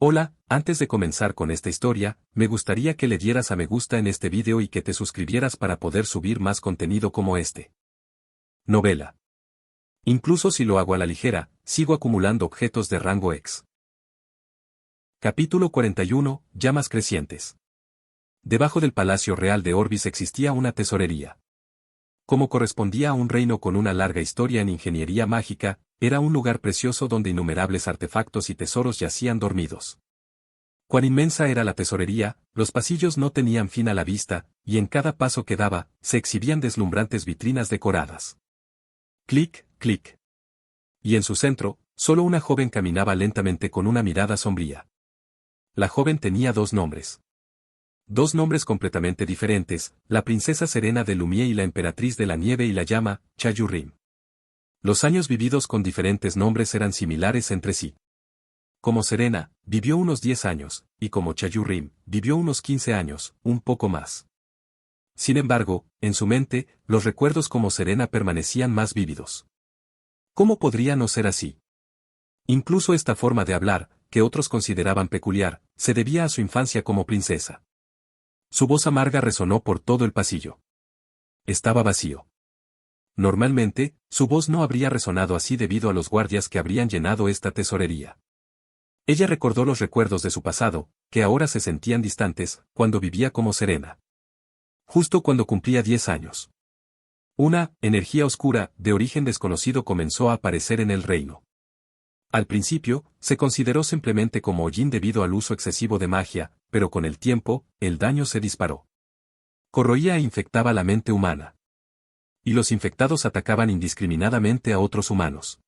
Hola, antes de comenzar con esta historia, me gustaría que le dieras a me gusta en este video y que te suscribieras para poder subir más contenido como este. Novela. Incluso si lo hago a la ligera, sigo acumulando objetos de rango X. Capítulo 41, Llamas crecientes. Debajo del Palacio Real de Orbis existía una tesorería. Como correspondía a un reino con una larga historia en ingeniería mágica, era un lugar precioso donde innumerables artefactos y tesoros yacían dormidos. Cuán inmensa era la tesorería, los pasillos no tenían fin a la vista, y en cada paso que daba, se exhibían deslumbrantes vitrinas decoradas. Clic, clic. Y en su centro, solo una joven caminaba lentamente con una mirada sombría. La joven tenía dos nombres. Dos nombres completamente diferentes, la princesa Serena de Lumie y la emperatriz de la nieve y la llama, Chayurrim. Los años vividos con diferentes nombres eran similares entre sí. Como Serena, vivió unos 10 años, y como Chayurrim, vivió unos 15 años, un poco más. Sin embargo, en su mente, los recuerdos como Serena permanecían más vívidos. ¿Cómo podría no ser así? Incluso esta forma de hablar, que otros consideraban peculiar, se debía a su infancia como princesa. Su voz amarga resonó por todo el pasillo. Estaba vacío. Normalmente, su voz no habría resonado así debido a los guardias que habrían llenado esta tesorería. Ella recordó los recuerdos de su pasado, que ahora se sentían distantes, cuando vivía como Serena. Justo cuando cumplía 10 años. Una energía oscura, de origen desconocido comenzó a aparecer en el reino. Al principio, se consideró simplemente como hollín debido al uso excesivo de magia, pero con el tiempo, el daño se disparó. Corroía e infectaba la mente humana. Y los infectados atacaban indiscriminadamente a otros humanos.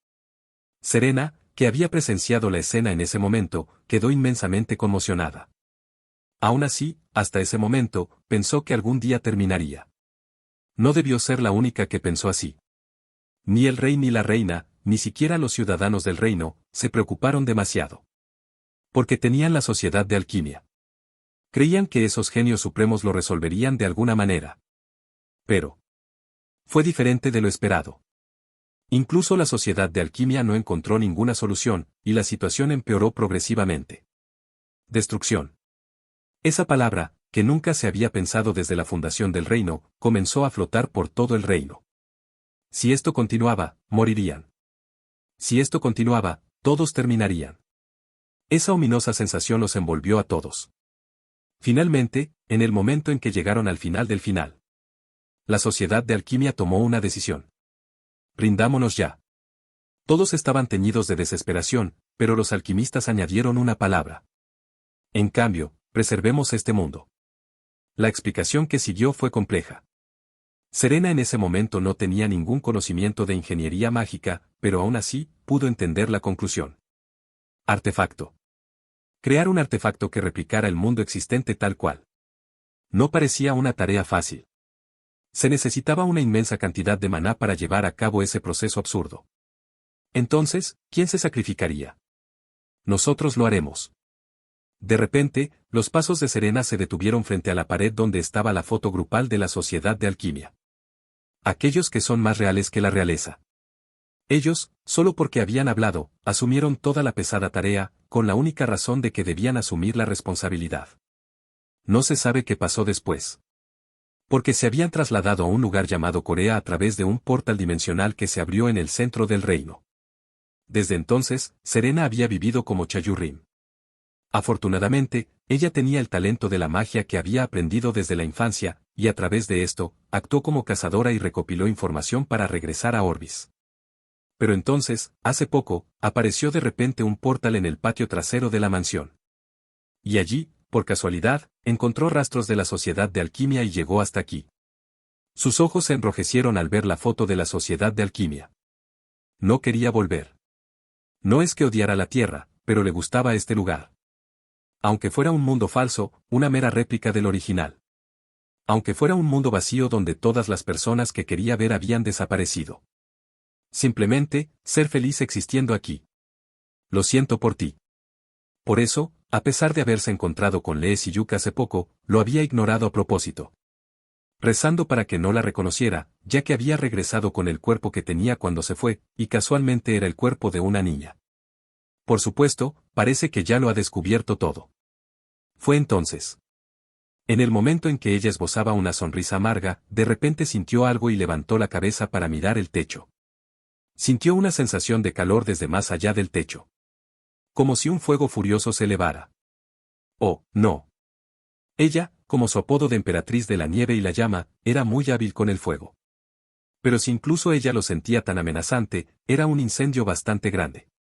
Serena, que había presenciado la escena en ese momento, quedó inmensamente conmocionada. Aún así, hasta ese momento, pensó que algún día terminaría. No debió ser la única que pensó así. Ni el rey ni la reina, ni siquiera los ciudadanos del reino, se preocuparon demasiado. Porque tenían la sociedad de alquimia. Creían que esos genios supremos lo resolverían de alguna manera. Pero fue diferente de lo esperado. Incluso la sociedad de alquimia no encontró ninguna solución, y la situación empeoró progresivamente. Destrucción. Esa palabra, que nunca se había pensado desde la fundación del reino, comenzó a flotar por todo el reino. Si esto continuaba, morirían. Si esto continuaba, todos terminarían. Esa ominosa sensación los envolvió a todos. Finalmente, en el momento en que llegaron al final del final, la sociedad de alquimia tomó una decisión. Rindámonos ya. Todos estaban teñidos de desesperación, pero los alquimistas añadieron una palabra. En cambio, preservemos este mundo. La explicación que siguió fue compleja. Serena en ese momento no tenía ningún conocimiento de ingeniería mágica, pero aún así, pudo entender la conclusión. Artefacto. Crear un artefacto que replicara el mundo existente tal cual. No parecía una tarea fácil. Se necesitaba una inmensa cantidad de maná para llevar a cabo ese proceso absurdo. Entonces, ¿quién se sacrificaría? Nosotros lo haremos. De repente, los pasos de Serena se detuvieron frente a la pared donde estaba la foto grupal de la Sociedad de Alquimia. Aquellos que son más reales que la realeza. Ellos, solo porque habían hablado, asumieron toda la pesada tarea, con la única razón de que debían asumir la responsabilidad. No se sabe qué pasó después. Porque se habían trasladado a un lugar llamado Corea a través de un portal dimensional que se abrió en el centro del reino. Desde entonces, Serena había vivido como Chayurrim. Afortunadamente, ella tenía el talento de la magia que había aprendido desde la infancia, y a través de esto, actuó como cazadora y recopiló información para regresar a Orbis. Pero entonces, hace poco, apareció de repente un portal en el patio trasero de la mansión. Y allí, por casualidad, encontró rastros de la Sociedad de Alquimia y llegó hasta aquí. Sus ojos se enrojecieron al ver la foto de la Sociedad de Alquimia. No quería volver. No es que odiara la Tierra, pero le gustaba este lugar. Aunque fuera un mundo falso, una mera réplica del original. Aunque fuera un mundo vacío donde todas las personas que quería ver habían desaparecido. Simplemente, ser feliz existiendo aquí. Lo siento por ti. Por eso, a pesar de haberse encontrado con Lee Siyuk hace poco, lo había ignorado a propósito. Rezando para que no la reconociera, ya que había regresado con el cuerpo que tenía cuando se fue, y casualmente era el cuerpo de una niña. Por supuesto, parece que ya lo ha descubierto todo. Fue entonces. En el momento en que ella esbozaba una sonrisa amarga, de repente sintió algo y levantó la cabeza para mirar el techo. Sintió una sensación de calor desde más allá del techo. Como si un fuego furioso se elevara. Oh, no. Ella, como su apodo de emperatriz de la nieve y la llama, era muy hábil con el fuego. Pero si incluso ella lo sentía tan amenazante, era un incendio bastante grande.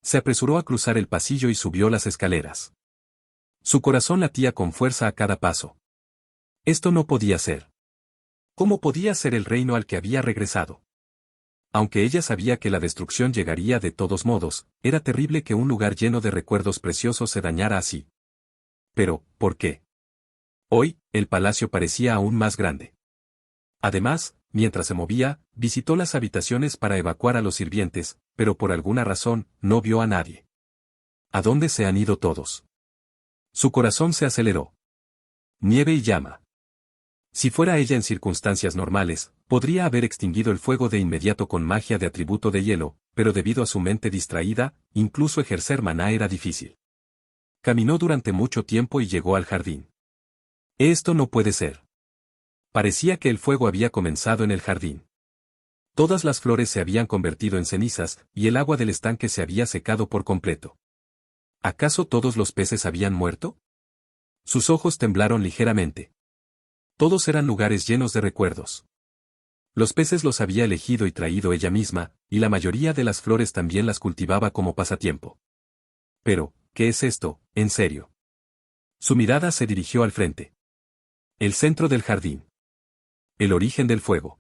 Se apresuró a cruzar el pasillo y subió las escaleras. Su corazón latía con fuerza a cada paso. Esto no podía ser. ¿Cómo podía ser el reino al que había regresado? Aunque ella sabía que la destrucción llegaría de todos modos, era terrible que un lugar lleno de recuerdos preciosos se dañara así. Pero, ¿por qué? Hoy, el palacio parecía aún más grande. Además, mientras se movía, visitó las habitaciones para evacuar a los sirvientes, pero por alguna razón, no vio a nadie. ¿A dónde se han ido todos? Su corazón se aceleró. Nieve y llama. Si fuera ella en circunstancias normales, podría haber extinguido el fuego de inmediato con magia de atributo de hielo, pero debido a su mente distraída, incluso ejercer maná era difícil. Caminó durante mucho tiempo y llegó al jardín. Esto no puede ser. Parecía que el fuego había comenzado en el jardín. Todas las flores se habían convertido en cenizas, y el agua del estanque se había secado por completo. ¿Acaso todos los peces habían muerto? Sus ojos temblaron ligeramente. Todos eran lugares llenos de recuerdos. Los peces los había elegido y traído ella misma, y la mayoría de las flores también las cultivaba como pasatiempo. Pero, ¿qué es esto, en serio? Su mirada se dirigió al frente. El centro del jardín. El origen del fuego.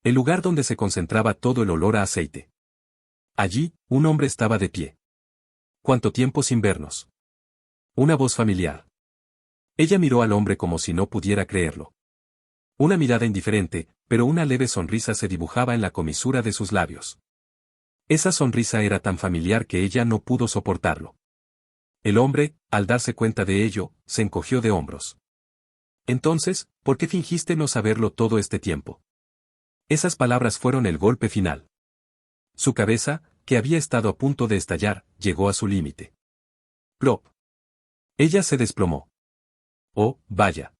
El lugar donde se concentraba todo el olor a aceite. Allí, un hombre estaba de pie. ¿Cuánto tiempo sin vernos? Una voz familiar. Ella miró al hombre como si no pudiera creerlo. Una mirada indiferente, pero una leve sonrisa se dibujaba en la comisura de sus labios. Esa sonrisa era tan familiar que ella no pudo soportarlo. El hombre, al darse cuenta de ello, se encogió de hombros. Entonces, ¿por qué fingiste no saberlo todo este tiempo? Esas palabras fueron el golpe final. Su cabeza, que había estado a punto de estallar, llegó a su límite. Plop. Ella se desplomó. Oh, vaya.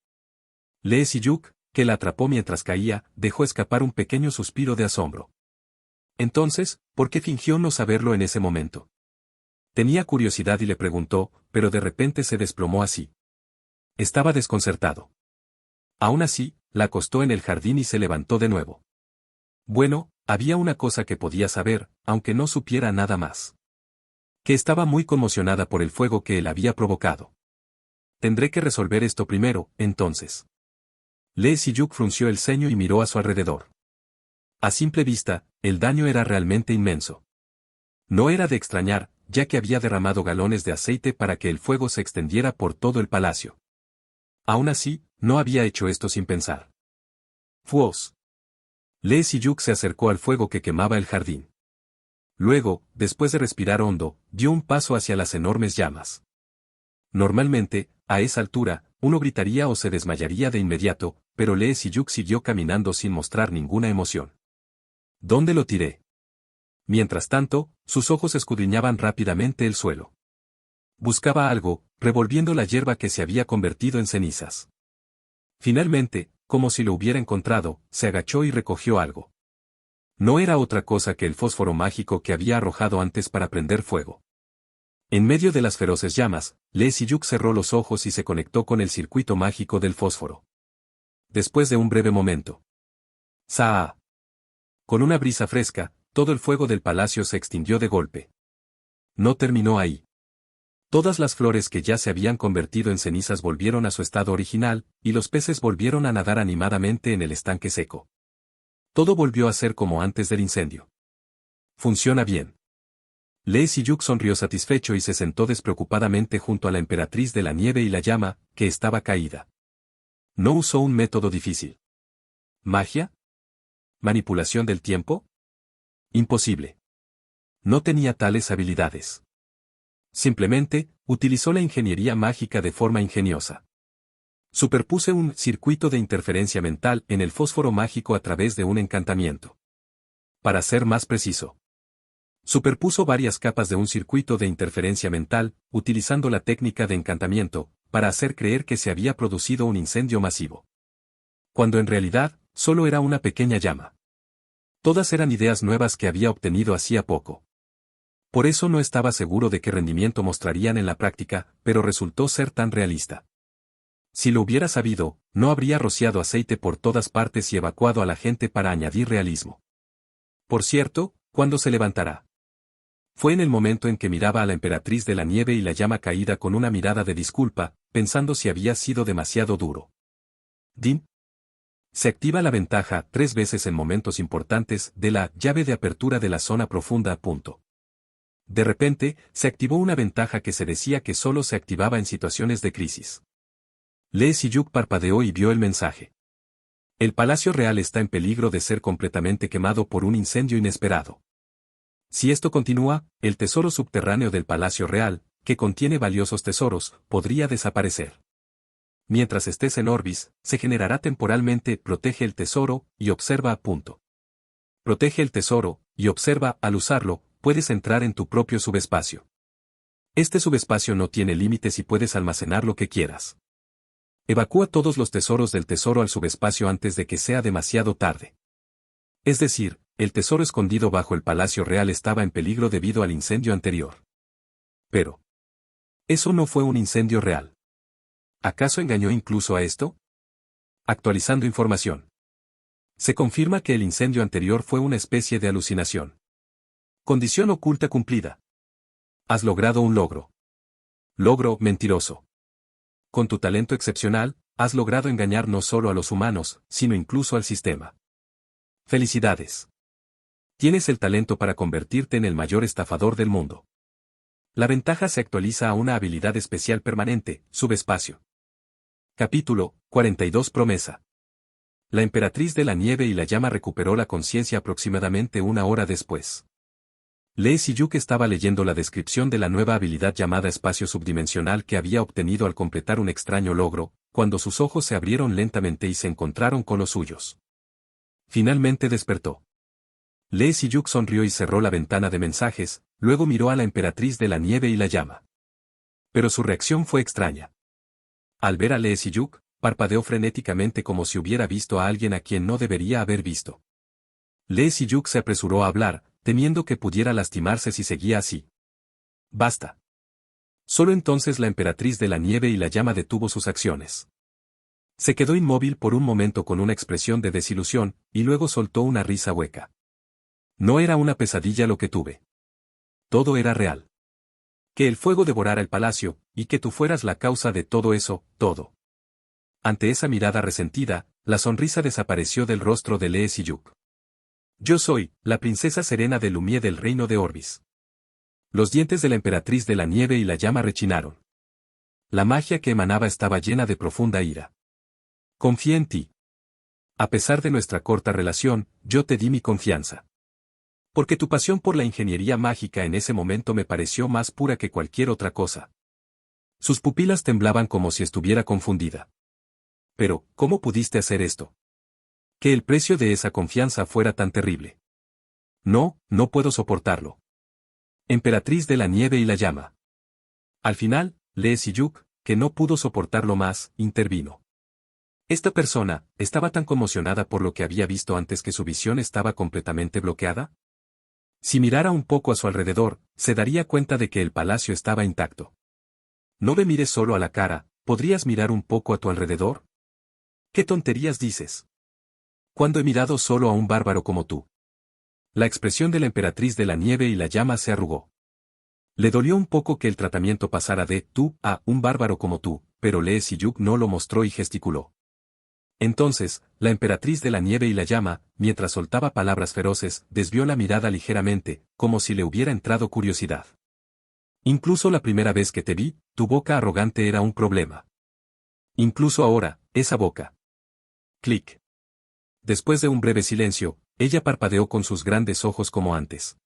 Lee Si-yuk, que la atrapó mientras caía, dejó escapar un pequeño suspiro de asombro. Entonces, ¿por qué fingió no saberlo en ese momento? Tenía curiosidad y le preguntó, pero de repente se desplomó así. Estaba desconcertado. Aún así, la acostó en el jardín y se levantó de nuevo. Bueno, había una cosa que podía saber, aunque no supiera nada más. Que estaba muy conmocionada por el fuego que él había provocado. Tendré que resolver esto primero, entonces. Lee Si-yuk frunció el ceño y miró a su alrededor. A simple vista, el daño era realmente inmenso. No era de extrañar, ya que había derramado galones de aceite para que el fuego se extendiera por todo el palacio. Aún así, no había hecho esto sin pensar. ¡Fuos! Lee Si-yuk se acercó al fuego que quemaba el jardín. Luego, después de respirar hondo, dio un paso hacia las enormes llamas. Normalmente, a esa altura, uno gritaría o se desmayaría de inmediato, pero Lee Si-yuk siguió caminando sin mostrar ninguna emoción. ¿Dónde lo tiré? Mientras tanto, sus ojos escudriñaban rápidamente el suelo. Buscaba algo, revolviendo la hierba que se había convertido en cenizas. Finalmente, como si lo hubiera encontrado, se agachó y recogió algo. No era otra cosa que el fósforo mágico que había arrojado antes para prender fuego. En medio de las feroces llamas, Lee Si-yuk cerró los ojos y se conectó con el circuito mágico del fósforo. Después de un breve momento. ¡Saa! Con una brisa fresca, todo el fuego del palacio se extinguió de golpe. No terminó ahí. Todas las flores que ya se habían convertido en cenizas volvieron a su estado original, y los peces volvieron a nadar animadamente en el estanque seco. Todo volvió a ser como antes del incendio. Funciona bien. Lee Si-yuk sonrió satisfecho y se sentó despreocupadamente junto a la emperatriz de la nieve y la llama, que estaba caída. No usó un método difícil. ¿Magia? ¿Manipulación del tiempo? Imposible. No tenía tales habilidades. Simplemente, utilizó la ingeniería mágica de forma ingeniosa. Superpuse un circuito de interferencia mental en el fósforo mágico a través de un encantamiento. Para ser más preciso. Superpuso varias capas de un circuito de interferencia mental, utilizando la técnica de encantamiento, para hacer creer que se había producido un incendio masivo. Cuando en realidad, solo era una pequeña llama. Todas eran ideas nuevas que había obtenido hacía poco. Por eso no estaba seguro de qué rendimiento mostrarían en la práctica, pero resultó ser tan realista. Si lo hubiera sabido, no habría rociado aceite por todas partes y evacuado a la gente para añadir realismo. Por cierto, ¿cuándo se levantará? Fue en el momento en que miraba a la emperatriz de la nieve y la llama caída con una mirada de disculpa, pensando si había sido demasiado duro. Din. Se activa la ventaja 3 veces en momentos importantes de la llave de apertura de la zona profunda. De repente, se activó una ventaja que se decía que solo se activaba en situaciones de crisis. Lee Si-yuk parpadeó y vio el mensaje. El Palacio Real está en peligro de ser completamente quemado por un incendio inesperado. Si esto continúa, el tesoro subterráneo del Palacio Real, que contiene valiosos tesoros, podría desaparecer. Mientras estés en Orbis, se generará temporalmente protege el tesoro y observa. Protege el tesoro y observa. Al usarlo, puedes entrar en tu propio subespacio. Este subespacio no tiene límites y puedes almacenar lo que quieras. Evacúa todos los tesoros del tesoro al subespacio antes de que sea demasiado tarde. Es decir, el tesoro escondido bajo el Palacio Real estaba en peligro debido al incendio anterior. Pero eso no fue un incendio real. ¿Acaso engañó incluso a esto? Actualizando información. Se confirma que el incendio anterior fue una especie de alucinación. Condición oculta cumplida. Has logrado un logro. Logro mentiroso. Con tu talento excepcional, has logrado engañar no solo a los humanos, sino incluso al sistema. Felicidades. Tienes el talento para convertirte en el mayor estafador del mundo. La ventaja se actualiza a una habilidad especial permanente, subespacio. Capítulo 42 Promesa. La emperatriz de la nieve y la llama recuperó la conciencia aproximadamente 1 hora después. Lee Si-yuk estaba leyendo la descripción de la nueva habilidad llamada espacio subdimensional que había obtenido al completar un extraño logro, cuando sus ojos se abrieron lentamente y se encontraron con los suyos. Finalmente despertó. Lee Si-yuk sonrió y cerró la ventana de mensajes, luego miró a la emperatriz de la nieve y la llama. Pero su reacción fue extraña. Al ver a Lee Si-yuk, parpadeó frenéticamente como si hubiera visto a alguien a quien no debería haber visto. Lee Si-yuk se apresuró a hablar, temiendo que pudiera lastimarse si seguía así. Basta. Solo entonces la emperatriz de la nieve y la llama detuvo sus acciones. Se quedó inmóvil por un momento con una expresión de desilusión, y luego soltó una risa hueca. No era una pesadilla lo que tuve. Todo era real. Que el fuego devorara el palacio, y que tú fueras la causa de todo eso, todo. Ante esa mirada resentida, la sonrisa desapareció del rostro de Lee Si-yuk. Yo soy, la princesa Serena de Lumie del reino de Orbis. Los dientes de la emperatriz de la nieve y la llama rechinaron. La magia que emanaba estaba llena de profunda ira. Confié en ti. A pesar de nuestra corta relación, yo te di mi confianza. Porque tu pasión por la ingeniería mágica en ese momento me pareció más pura que cualquier otra cosa. Sus pupilas temblaban como si estuviera confundida. Pero, ¿cómo pudiste hacer esto? Que el precio de esa confianza fuera tan terrible. No, no puedo soportarlo. Emperatriz de la nieve y la llama. Al final, Lee Si-yuk, que no pudo soportarlo más, intervino. Esta persona, ¿estaba tan conmocionada por lo que había visto antes que su visión estaba completamente bloqueada? Si mirara un poco a su alrededor, se daría cuenta de que el palacio estaba intacto. No me mires solo a la cara, ¿podrías mirar un poco a tu alrededor? ¿Qué tonterías dices? ¿Cuándo he mirado solo a un bárbaro como tú? La expresión de la emperatriz de la nieve y la llama se arrugó. Le dolió un poco que el tratamiento pasara de tú a un bárbaro como tú, pero Lee Si-yuk no lo mostró y gesticuló. Entonces, la emperatriz de la nieve y la llama, mientras soltaba palabras feroces, desvió la mirada ligeramente, como si le hubiera entrado curiosidad. Incluso la primera vez que te vi, tu boca arrogante era un problema. Incluso ahora, esa boca. Clic. Después de un breve silencio, ella parpadeó con sus grandes ojos como antes.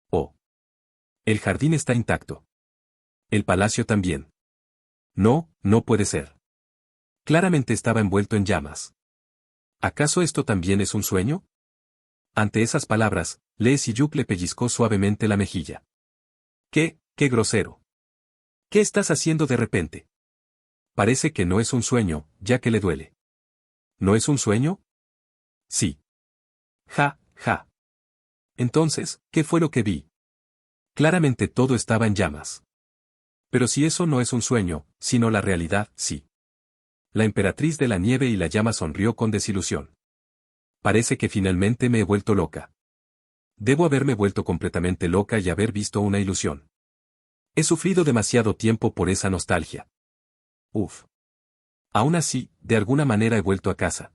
Oh. El jardín está intacto. El palacio también. No, no puede ser. Claramente estaba envuelto en llamas. ¿Acaso esto también es un sueño? Ante esas palabras, Lee Si-yuk le pellizcó suavemente la mejilla. ¡Qué grosero! ¿Qué estás haciendo de repente? Parece que no es un sueño, ya que le duele. ¿No es un sueño? Sí. Ja. Entonces, ¿qué fue lo que vi? Claramente todo estaba en llamas. Pero si eso no es un sueño, sino la realidad, sí. La emperatriz de la nieve y la llama sonrió con desilusión. Parece que finalmente me he vuelto loca. Debo haberme vuelto completamente loca y haber visto una ilusión. He sufrido demasiado tiempo por esa nostalgia. Uf. Aún así, de alguna manera he vuelto a casa.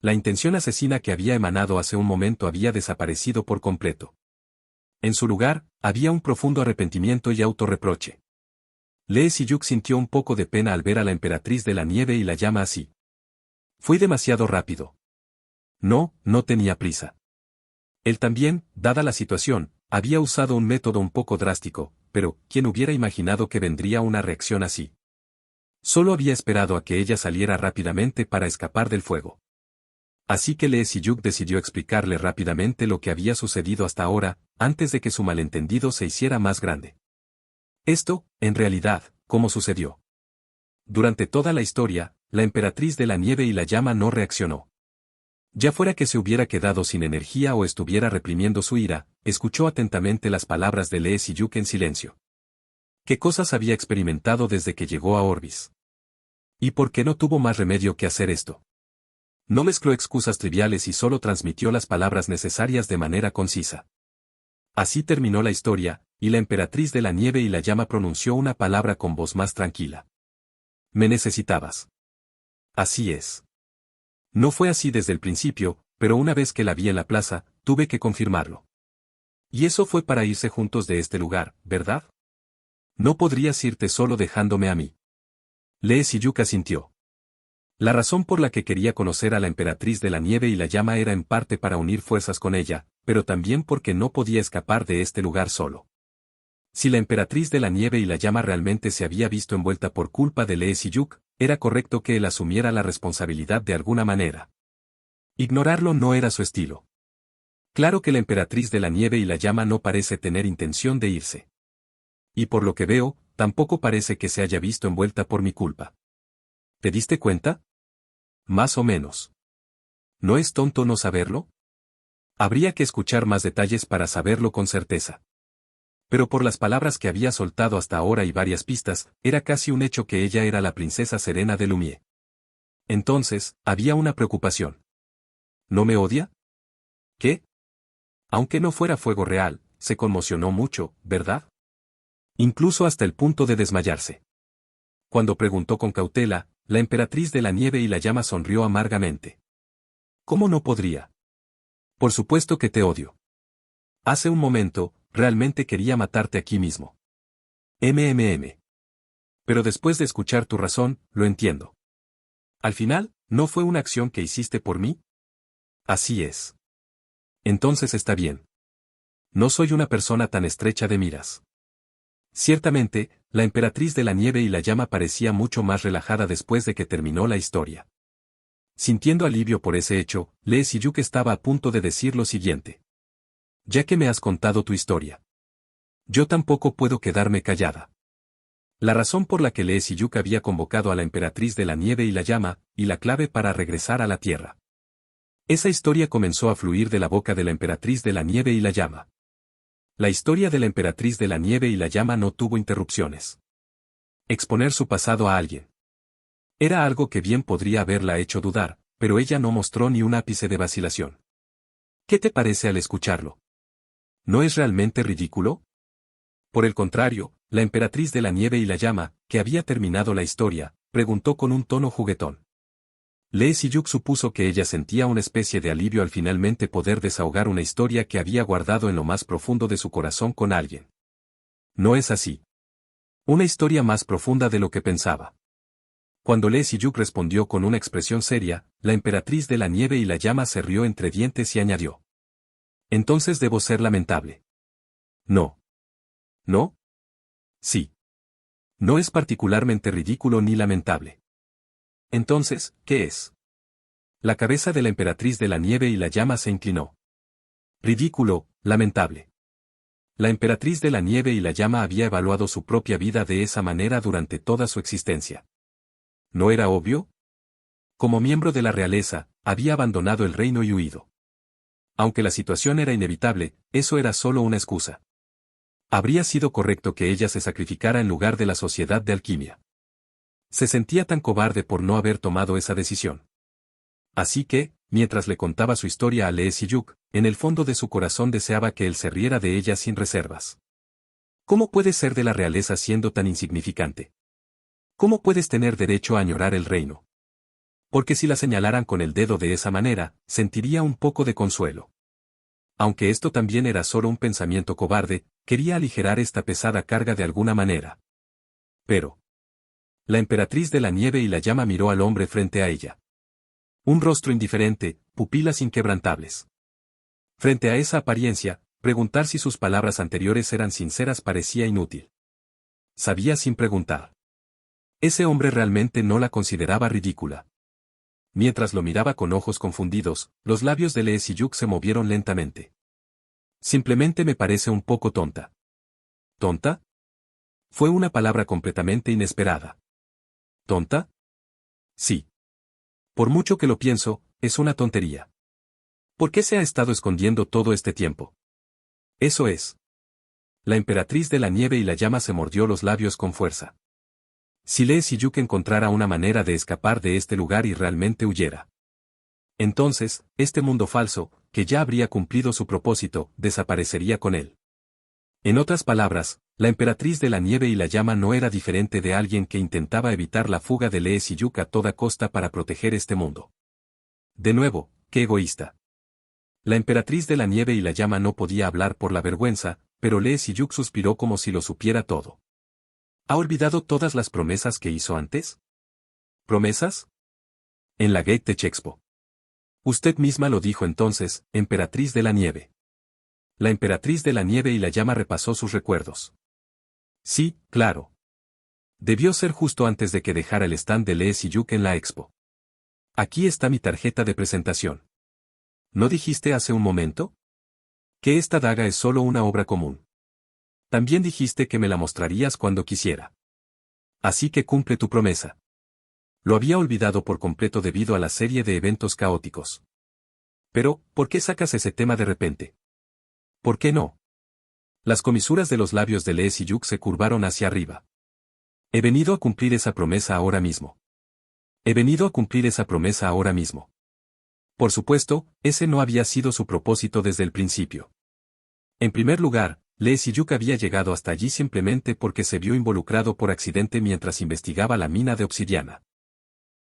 La intención asesina que había emanado hace un momento había desaparecido por completo. En su lugar, había un profundo arrepentimiento y autorreproche. Lee Si-yuk sintió un poco de pena al ver a la emperatriz de la nieve y la llama así. Fui demasiado rápido. No tenía prisa. Él también, dada la situación, había usado un método un poco drástico, pero ¿quién hubiera imaginado que vendría una reacción así? Solo había esperado a que ella saliera rápidamente para escapar del fuego. Así que Lee Si-yuk decidió explicarle rápidamente lo que había sucedido hasta ahora, antes de que su malentendido se hiciera más grande. Esto, en realidad, ¿cómo sucedió? Durante toda la historia, la emperatriz de la nieve y la llama no reaccionó. Ya fuera que se hubiera quedado sin energía o estuviera reprimiendo su ira, escuchó atentamente las palabras de Lee Si-yuk en silencio. ¿Qué cosas había experimentado desde que llegó a Orbis? ¿Y por qué no tuvo más remedio que hacer esto? No mezcló excusas triviales y solo transmitió las palabras necesarias de manera concisa. Así terminó la historia, y la emperatriz de la nieve y la llama pronunció una palabra con voz más tranquila. Me necesitabas. Así es. No fue así desde el principio, pero una vez que la vi en la plaza, tuve que confirmarlo. Y eso fue para irse juntos de este lugar, ¿verdad? No podrías irte solo dejándome a mí. Lee Si-yuk asintió. La razón por la que quería conocer a la emperatriz de la nieve y la llama era en parte para unir fuerzas con ella, pero también porque no podía escapar de este lugar solo. Si la emperatriz de la nieve y la llama realmente se había visto envuelta por culpa de Lee Si-yuk, era correcto que él asumiera la responsabilidad de alguna manera. Ignorarlo no era su estilo. Claro que la emperatriz de la nieve y la llama no parece tener intención de irse. Y por lo que veo, tampoco parece que se haya visto envuelta por mi culpa. ¿Te diste cuenta? Más o menos. ¿No es tonto no saberlo? Habría que escuchar más detalles para saberlo con certeza. Pero por las palabras que había soltado hasta ahora y varias pistas, era casi un hecho que ella era la princesa Serena de Lumière. Entonces, había una preocupación. ¿No me odia? ¿Qué? Aunque no fuera fuego real, se conmocionó mucho, ¿verdad? Incluso hasta el punto de desmayarse. Cuando preguntó con cautela, la emperatriz de la nieve y la llama sonrió amargamente. ¿Cómo no podría? Por supuesto que te odio. Hace un momento, realmente quería matarte aquí mismo. Pero después de escuchar tu razón, lo entiendo. Al final, ¿no fue una acción que hiciste por mí? Así es. Entonces está bien. No soy una persona tan estrecha de miras. Ciertamente, la emperatriz de la nieve y la llama parecía mucho más relajada después de que terminó la historia. Sintiendo alivio por ese hecho, Lee Si-yuk estaba a punto de decir lo siguiente. Ya que me has contado tu historia. Yo tampoco puedo quedarme callada. La razón por la que Lee Si-yuk había convocado a la emperatriz de la nieve y la llama, y la clave para regresar a la tierra. Esa historia comenzó a fluir de la boca de la emperatriz de la nieve y la llama. La historia de la emperatriz de la nieve y la llama no tuvo interrupciones. Exponer su pasado a alguien. Era algo que bien podría haberla hecho dudar, pero ella no mostró ni un ápice de vacilación. ¿Qué te parece al escucharlo? ¿No es realmente ridículo? Por el contrario, la emperatriz de la nieve y la llama, que había terminado la historia, preguntó con un tono juguetón. Lee Si-yuk supuso que ella sentía una especie de alivio al finalmente poder desahogar una historia que había guardado en lo más profundo de su corazón con alguien. No es así. Una historia más profunda de lo que pensaba. Cuando Lee Si-yuk respondió con una expresión seria, la emperatriz de la nieve y la llama se rió entre dientes y añadió. Entonces debo ser lamentable. No. ¿No? Sí. No es particularmente ridículo ni lamentable. Entonces, ¿qué es? La cabeza de la emperatriz de la nieve y la llama se inclinó. Ridículo, lamentable. La emperatriz de la nieve y la llama había evaluado su propia vida de esa manera durante toda su existencia. ¿No era obvio? Como miembro de la realeza, había abandonado el reino y huido. Aunque la situación era inevitable, eso era solo una excusa. Habría sido correcto que ella se sacrificara en lugar de la sociedad de alquimia. Se sentía tan cobarde por no haber tomado esa decisión. Así que, mientras le contaba su historia a Lee Si-yuk, en el fondo de su corazón deseaba que él se riera de ella sin reservas. ¿Cómo puedes ser de la realeza siendo tan insignificante? ¿Cómo puedes tener derecho a añorar el reino? Porque si la señalaran con el dedo de esa manera, sentiría un poco de consuelo. Aunque esto también era solo un pensamiento cobarde, quería aligerar esta pesada carga de alguna manera. Pero la emperatriz de la nieve y la llama miró al hombre frente a ella. Un rostro indiferente, pupilas inquebrantables. Frente a esa apariencia, preguntar si sus palabras anteriores eran sinceras parecía inútil. Sabía sin preguntar. Ese hombre realmente no la consideraba ridícula. Mientras lo miraba con ojos confundidos, los labios de Lee Si-yuk se movieron lentamente. Simplemente me parece un poco tonta. ¿Tonta? Fue una palabra completamente inesperada. ¿Tonta? Sí. Por mucho que lo pienso, es una tontería. ¿Por qué se ha estado escondiendo todo este tiempo? Eso es. La emperatriz de la nieve y la llama se mordió los labios con fuerza. Si Lee Si-yuk encontrara una manera de escapar de este lugar y realmente huyera. Entonces, este mundo falso, que ya habría cumplido su propósito, desaparecería con él. En otras palabras, la emperatriz de la nieve y la llama no era diferente de alguien que intentaba evitar la fuga de Lee Si-yuk a toda costa para proteger este mundo. De nuevo, qué egoísta. La emperatriz de la nieve y la llama no podía hablar por la vergüenza, pero Lee Si-yuk suspiró como si lo supiera todo. ¿Ha olvidado todas las promesas que hizo antes? ¿Promesas? En la Gate Tech Expo. Usted misma lo dijo entonces, emperatriz de la nieve. La emperatriz de la nieve y la llama repasó sus recuerdos. Sí, claro. Debió ser justo antes de que dejara el stand de Lee Si-yuk en la expo. Aquí está mi tarjeta de presentación. ¿No dijiste hace un momento? Que esta daga es solo una obra común. También dijiste que me la mostrarías cuando quisiera. Así que cumple tu promesa. Lo había olvidado por completo debido a la serie de eventos caóticos. Pero, ¿por qué sacas ese tema de repente? ¿Por qué no? Las comisuras de los labios de Lee Si-yuk se curvaron hacia arriba. He venido a cumplir esa promesa ahora mismo. He venido a cumplir esa promesa ahora mismo. Por supuesto, ese no había sido su propósito desde el principio. En primer lugar, Lee Si-yuk había llegado hasta allí simplemente porque se vio involucrado por accidente mientras investigaba la mina de obsidiana.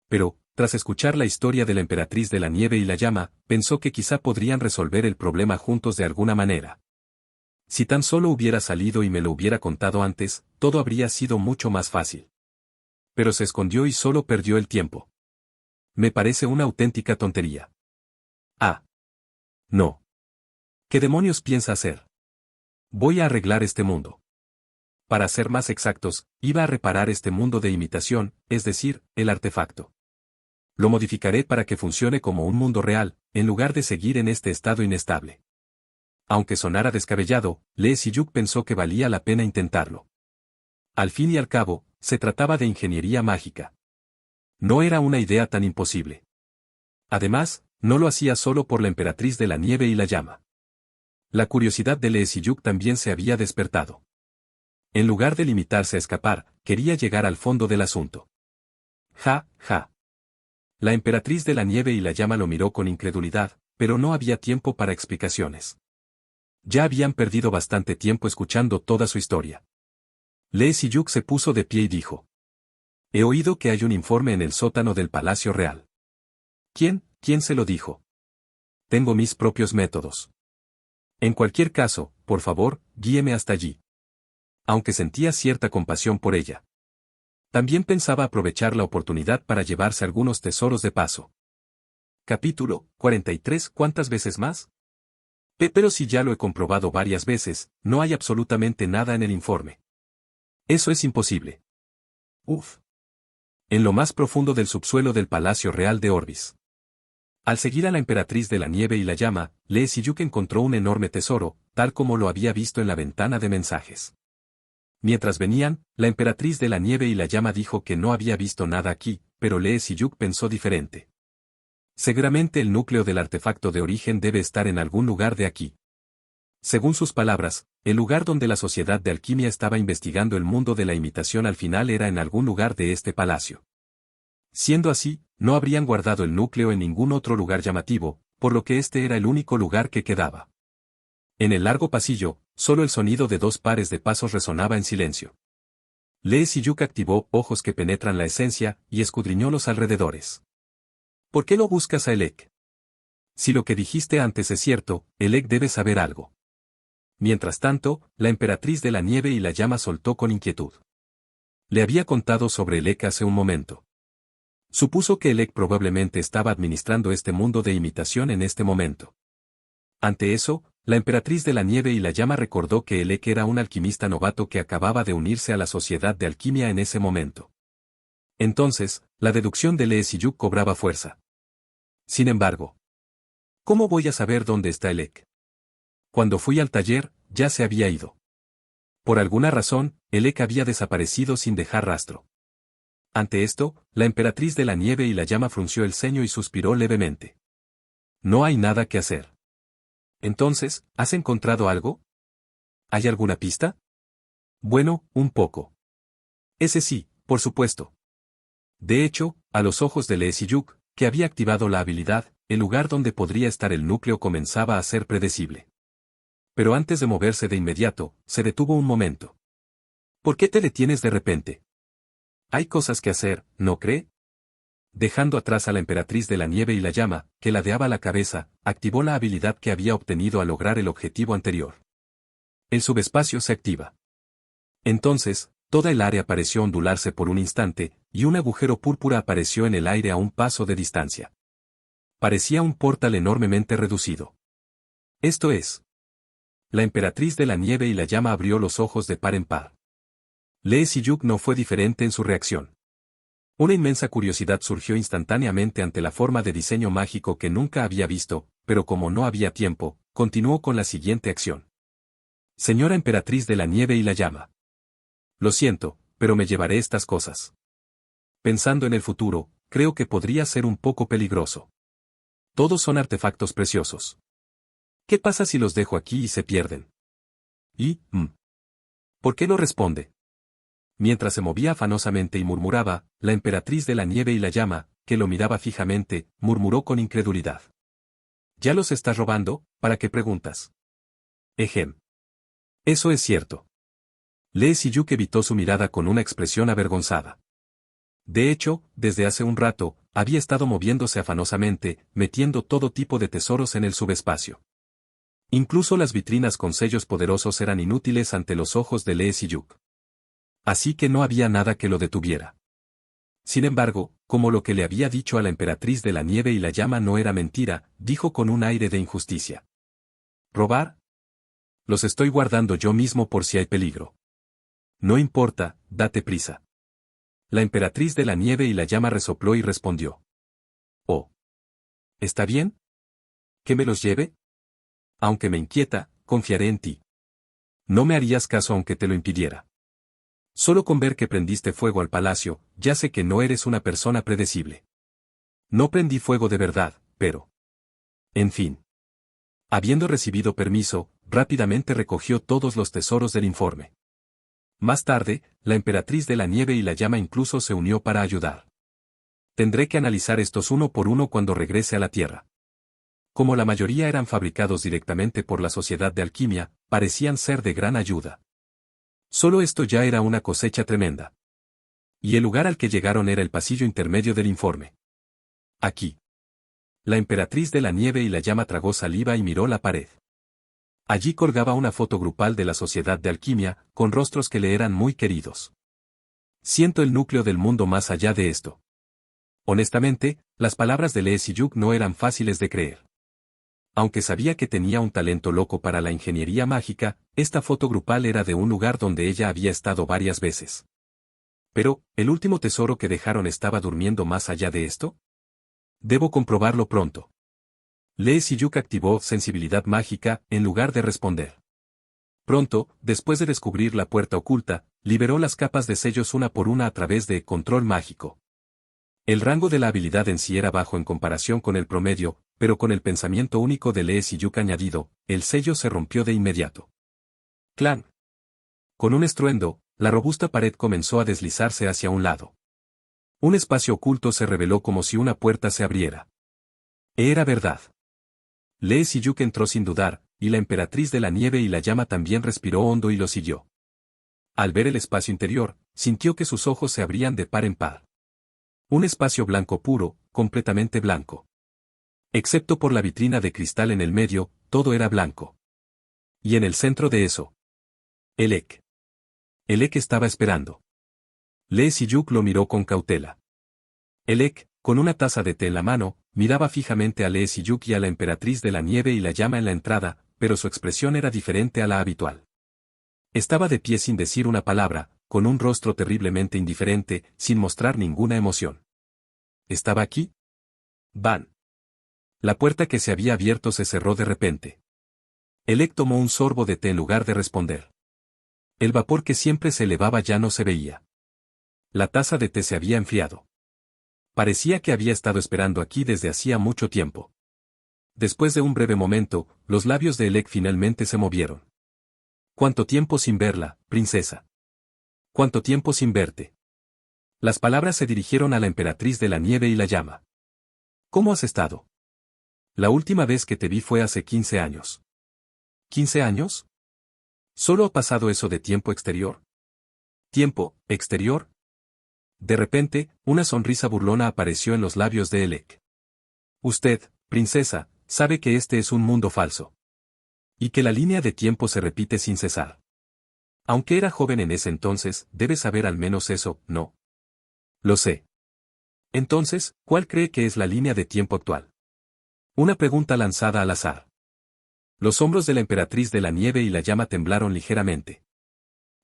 Pero, tras escuchar la historia de la emperatriz de la nieve y la llama, pensó que quizá podrían resolver el problema juntos de alguna manera. Si tan solo hubiera salido y me lo hubiera contado antes, todo habría sido mucho más fácil. Pero se escondió y solo perdió el tiempo. Me parece una auténtica tontería. Ah. No. ¿Qué demonios piensa hacer? Voy a arreglar este mundo. Para ser más exactos, iba a reparar este mundo de imitación, es decir, el artefacto. Lo modificaré para que funcione como un mundo real, en lugar de seguir en este estado inestable. Aunque sonara descabellado, Lee Si-yuk pensó que valía la pena intentarlo. Al fin y al cabo, se trataba de ingeniería mágica. No era una idea tan imposible. Además, no lo hacía solo por la emperatriz de la nieve y la llama. La curiosidad de Lee Si-yuk también se había despertado. En lugar de limitarse a escapar, quería llegar al fondo del asunto. Ja, ja. La emperatriz de la nieve y la llama lo miró con incredulidad, pero no había tiempo para explicaciones. Ya habían perdido bastante tiempo escuchando toda su historia. Lee Si-yuk se puso de pie y dijo: He oído que hay un informe en el sótano del Palacio Real. ¿Quién se lo dijo? Tengo mis propios métodos. En cualquier caso, por favor, guíeme hasta allí. Aunque sentía cierta compasión por ella. También pensaba aprovechar la oportunidad para llevarse algunos tesoros de paso. Capítulo 43. ¿Cuántas veces más? Pero si ya lo he comprobado varias veces, no hay absolutamente nada en el informe. Eso es imposible. Uf. En lo más profundo del subsuelo del Palacio Real de Orbis. Al seguir a la emperatriz de la nieve y la llama, Lee Si-yuk encontró un enorme tesoro, tal como lo había visto en la ventana de mensajes. Mientras venían, la emperatriz de la nieve y la llama dijo que no había visto nada aquí, pero Lee Si-yuk pensó diferente. Seguramente el núcleo del artefacto de origen debe estar en algún lugar de aquí. Según sus palabras, el lugar donde la sociedad de alquimia estaba investigando el mundo de la imitación al final era en algún lugar de este palacio. Siendo así, no habrían guardado el núcleo en ningún otro lugar llamativo, por lo que este era el único lugar que quedaba. En el largo pasillo, solo el sonido de 2 pares de pasos resonaba en silencio. Lee Si-yuk activó ojos que penetran la esencia y escudriñó los alrededores. ¿Por qué lo buscas a Elec? Si lo que dijiste antes es cierto, Elec debe saber algo. Mientras tanto, la emperatriz de la nieve y la llama soltó con inquietud. Le había contado sobre Elec hace un momento. Supuso que Elec probablemente estaba administrando este mundo de imitación en este momento. Ante eso, la emperatriz de la nieve y la llama recordó que Elec era un alquimista novato que acababa de unirse a la sociedad de alquimia en ese momento. Entonces, la deducción de Lee Si-yuk cobraba fuerza. Sin embargo, ¿cómo voy a saber dónde está Elec? Cuando fui al taller, ya se había ido. Por alguna razón, Elec había desaparecido sin dejar rastro. Ante esto, la emperatriz de la nieve y la llama frunció el ceño y suspiró levemente. No hay nada que hacer. Entonces, ¿has encontrado algo? ¿Hay alguna pista? Bueno, un poco. Ese sí, por supuesto. De hecho, a los ojos de Lee Si-yuk, que había activado la habilidad, el lugar donde podría estar el núcleo comenzaba a ser predecible. Pero antes de moverse de inmediato, se detuvo un momento. ¿Por qué te detienes de repente? Hay cosas que hacer, ¿no cree? Dejando atrás a la emperatriz de la nieve y la llama, que ladeaba la cabeza, activó la habilidad que había obtenido al lograr el objetivo anterior. El subespacio se activa. Entonces, toda el área pareció ondularse por un instante, y un agujero púrpura apareció en el aire a un paso de distancia. Parecía un portal enormemente reducido. Esto es. La emperatriz de la nieve y la llama abrió los ojos de par en par. Lee Si-yuk no fue diferente en su reacción. Una inmensa curiosidad surgió instantáneamente ante la forma de diseño mágico que nunca había visto, pero como no había tiempo, continuó con la siguiente acción. Señora emperatriz de la nieve y la llama. Lo siento, pero me llevaré estas cosas. Pensando en el futuro, creo que podría ser un poco peligroso. Todos son artefactos preciosos. ¿Qué pasa si los dejo aquí y se pierden? ¿Por qué no responde? Mientras se movía afanosamente y murmuraba, la emperatriz de la nieve y la llama, que lo miraba fijamente, murmuró con incredulidad. ¿Ya los estás robando? ¿Para qué preguntas? Ejem. Eso es cierto. Lee Si-yuk evitó su mirada con una expresión avergonzada. De hecho, desde hace un rato, había estado moviéndose afanosamente, metiendo todo tipo de tesoros en el subespacio. Incluso las vitrinas con sellos poderosos eran inútiles ante los ojos de Lee Si-yuk. Así que no había nada que lo detuviera. Sin embargo, como lo que le había dicho a la emperatriz de la nieve y la llama no era mentira, dijo con un aire de injusticia. ¿Robar? Los estoy guardando yo mismo por si hay peligro. No importa, date prisa. La emperatriz de la nieve y la llama resopló y respondió. Oh. ¿Está bien? ¿Que me los lleve? Aunque me inquieta, confiaré en ti. No me harías caso aunque te lo impidiera. Solo con ver que prendiste fuego al palacio, ya sé que no eres una persona predecible. No prendí fuego de verdad, pero... En fin. Habiendo recibido permiso, rápidamente recogió todos los tesoros del informe. Más tarde, la emperatriz de la nieve y la llama incluso se unió para ayudar. Tendré que analizar estos uno por uno cuando regrese a la Tierra. Como la mayoría eran fabricados directamente por la Sociedad de Alquimia, parecían ser de gran ayuda. Solo esto ya era una cosecha tremenda. Y el lugar al que llegaron era el pasillo intermedio del informe. Aquí. La emperatriz de la nieve y la llama tragó saliva y miró la pared. Allí colgaba una foto grupal de la Sociedad de Alquimia, con rostros que le eran muy queridos. Siento el núcleo del mundo más allá de esto. Honestamente, las palabras de Lee Si-yuk no eran fáciles de creer. Aunque sabía que tenía un talento loco para la ingeniería mágica, esta foto grupal era de un lugar donde ella había estado varias veces. Pero, ¿el último tesoro que dejaron estaba durmiendo más allá de esto? Debo comprobarlo pronto. Lee Si-yuk activó sensibilidad mágica, en lugar de responder. Pronto, después de descubrir la puerta oculta, liberó las capas de sellos una por una a través de control mágico. El rango de la habilidad en sí era bajo en comparación con el promedio, pero con el pensamiento único de Lee Si-yuk añadido, el sello se rompió de inmediato. ¡Clan! Con un estruendo, la robusta pared comenzó a deslizarse hacia un lado. Un espacio oculto se reveló como si una puerta se abriera. Era verdad. Lee Si-yuk entró sin dudar, y la emperatriz de la nieve y la llama también respiró hondo y lo siguió. Al ver el espacio interior, sintió que sus ojos se abrían de par en par. Un espacio blanco puro, completamente blanco. Excepto por la vitrina de cristal en el medio, todo era blanco. Y en el centro de eso. Elec. Elec estaba esperando. Lee Si-yuk lo miró con cautela. Elec, con una taza de té en la mano, miraba fijamente a Lee Si-yuk y a la emperatriz de la nieve y la llama en la entrada, pero su expresión era diferente a la habitual. Estaba de pie sin decir una palabra, con un rostro terriblemente indiferente, sin mostrar ninguna emoción. ¿Estaba aquí? Van. La puerta que se había abierto se cerró de repente. Elec tomó un sorbo de té en lugar de responder. El vapor que siempre se elevaba ya no se veía. La taza de té se había enfriado. Parecía que había estado esperando aquí desde hacía mucho tiempo. Después de un breve momento, los labios de Elec finalmente se movieron. ¿Cuánto tiempo sin verla, princesa? ¿Cuánto tiempo sin verte? Las palabras se dirigieron a la emperatriz de la nieve y la llama. ¿Cómo has estado? La última vez que te vi fue hace 15 años. ¿15 años? ¿Solo ha pasado eso de tiempo exterior? ¿Tiempo, exterior? De repente, una sonrisa burlona apareció en los labios de Elec. Usted, princesa, sabe que este es un mundo falso. Y que la línea de tiempo se repite sin cesar. Aunque era joven en ese entonces, debe saber al menos eso, ¿no? Lo sé. Entonces, ¿cuál cree que es la línea de tiempo actual? Una pregunta lanzada al azar. Los hombros de la emperatriz de la nieve y la llama temblaron ligeramente.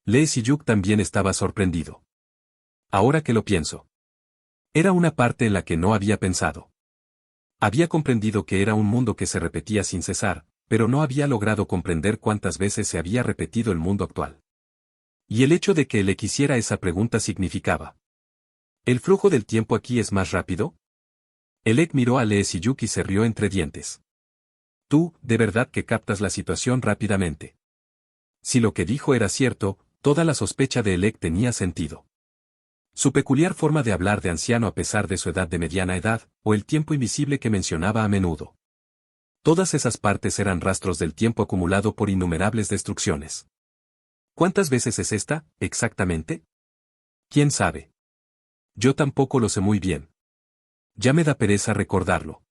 Lee Si-yuk también estaba sorprendido. Ahora que lo pienso. Era una parte en la que no había pensado. Había comprendido que era un mundo que se repetía sin cesar, pero no había logrado comprender cuántas veces se había repetido el mundo actual. Y el hecho de que le quisiera esa pregunta significaba. ¿El flujo del tiempo aquí es más rápido? Elec miró a Lee Si-yuk y se rió entre dientes. Tú, de verdad que captas la situación rápidamente. Si lo que dijo era cierto, toda la sospecha de Elec tenía sentido. Su peculiar forma de hablar de anciano a pesar de su edad de mediana edad, o el tiempo invisible que mencionaba a menudo. Todas esas partes eran rastros del tiempo acumulado por innumerables destrucciones. ¿Cuántas veces es esta, exactamente? ¿Quién sabe? Yo tampoco lo sé muy bien. Ya me da pereza recordarlo.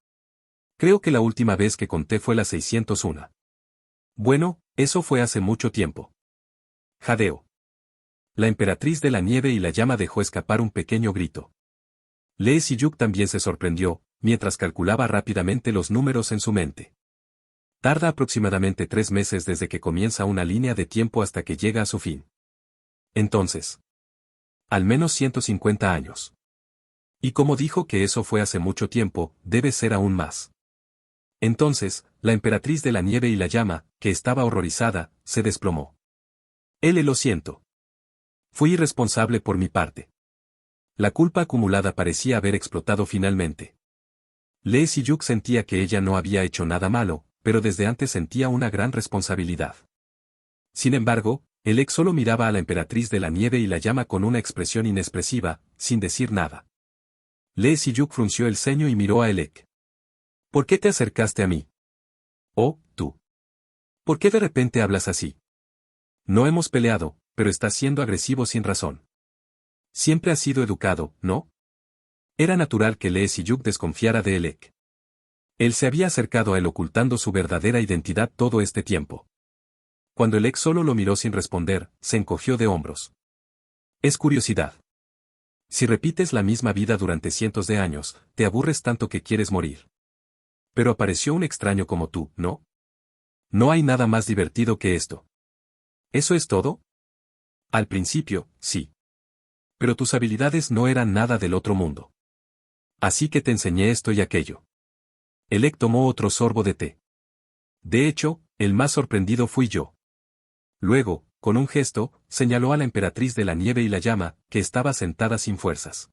Creo que la última vez que conté fue la 601. Bueno, eso fue hace mucho tiempo. Jadeo. La emperatriz de la nieve y la llama dejó escapar un pequeño grito. Lee Si-yuk también se sorprendió, mientras calculaba rápidamente los números en su mente. Tarda aproximadamente 3 meses desde que comienza una línea de tiempo hasta que llega a su fin. Entonces. Al menos 150 años. Y como dijo que eso fue hace mucho tiempo, debe ser aún más. Entonces, la emperatriz de la nieve y la llama, que estaba horrorizada, se desplomó. Lo siento. Fui irresponsable por mi parte. La culpa acumulada parecía haber explotado finalmente. Lee Si-yuk sentía que ella no había hecho nada malo, pero desde antes sentía una gran responsabilidad. Sin embargo, Elec solo miraba a la emperatriz de la nieve y la llama con una expresión inexpresiva, sin decir nada. Lee Si-yuk frunció el ceño y miró a Elec. ¿Por qué te acercaste a mí? Oh, tú. ¿Por qué de repente hablas así? No hemos peleado, pero estás siendo agresivo sin razón. Siempre has sido educado, ¿no? Era natural que Lee Si-yuk desconfiara de Elec. Él se había acercado a él ocultando su verdadera identidad todo este tiempo. Cuando Elec solo lo miró sin responder, se encogió de hombros. Es curiosidad. Si repites la misma vida durante cientos de años, te aburres tanto que quieres morir. Pero apareció un extraño como tú, ¿no? No hay nada más divertido que esto. ¿Eso es todo? Al principio, sí. Pero tus habilidades no eran nada del otro mundo. Así que te enseñé esto y aquello. Elec tomó otro sorbo de té. De hecho, el más sorprendido fui yo. Luego, con un gesto, señaló a la emperatriz de la nieve y la llama, que estaba sentada sin fuerzas.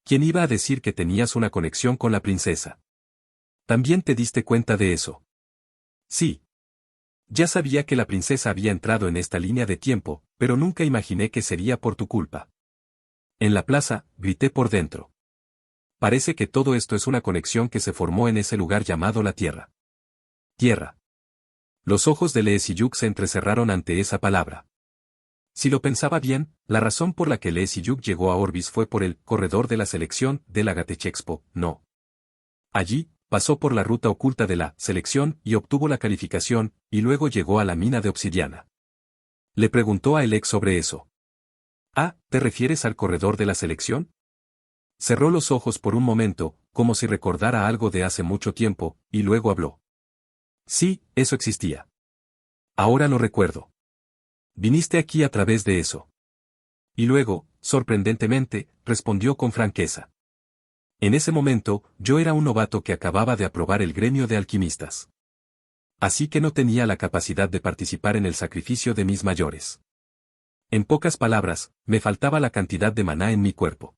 ¿Quién iba a decir que tenías una conexión con la princesa? ¿También te diste cuenta de eso? Sí. Ya sabía que la princesa había entrado en esta línea de tiempo, pero nunca imaginé que sería por tu culpa. En la plaza, grité por dentro. Parece que todo esto es una conexión que se formó en ese lugar llamado la Tierra. Tierra. Los ojos de Lee Si-yuk se entrecerraron ante esa palabra. Si lo pensaba bien, la razón por la que Lee Si-yuk llegó a Orbis fue por el corredor de la selección de la Gatechexpo, no. Allí, pasó por la ruta oculta de la selección y obtuvo la calificación, y luego llegó a la mina de obsidiana. Le preguntó a Elec sobre eso. Ah, ¿te refieres al corredor de la selección? Cerró los ojos por un momento, como si recordara algo de hace mucho tiempo, y luego habló. Sí, eso existía. Ahora lo recuerdo. Viniste aquí a través de eso. Y luego, sorprendentemente, respondió con franqueza. En ese momento, yo era un novato que acababa de aprobar el gremio de alquimistas. Así que no tenía la capacidad de participar en el sacrificio de mis mayores. En pocas palabras, me faltaba la cantidad de maná en mi cuerpo.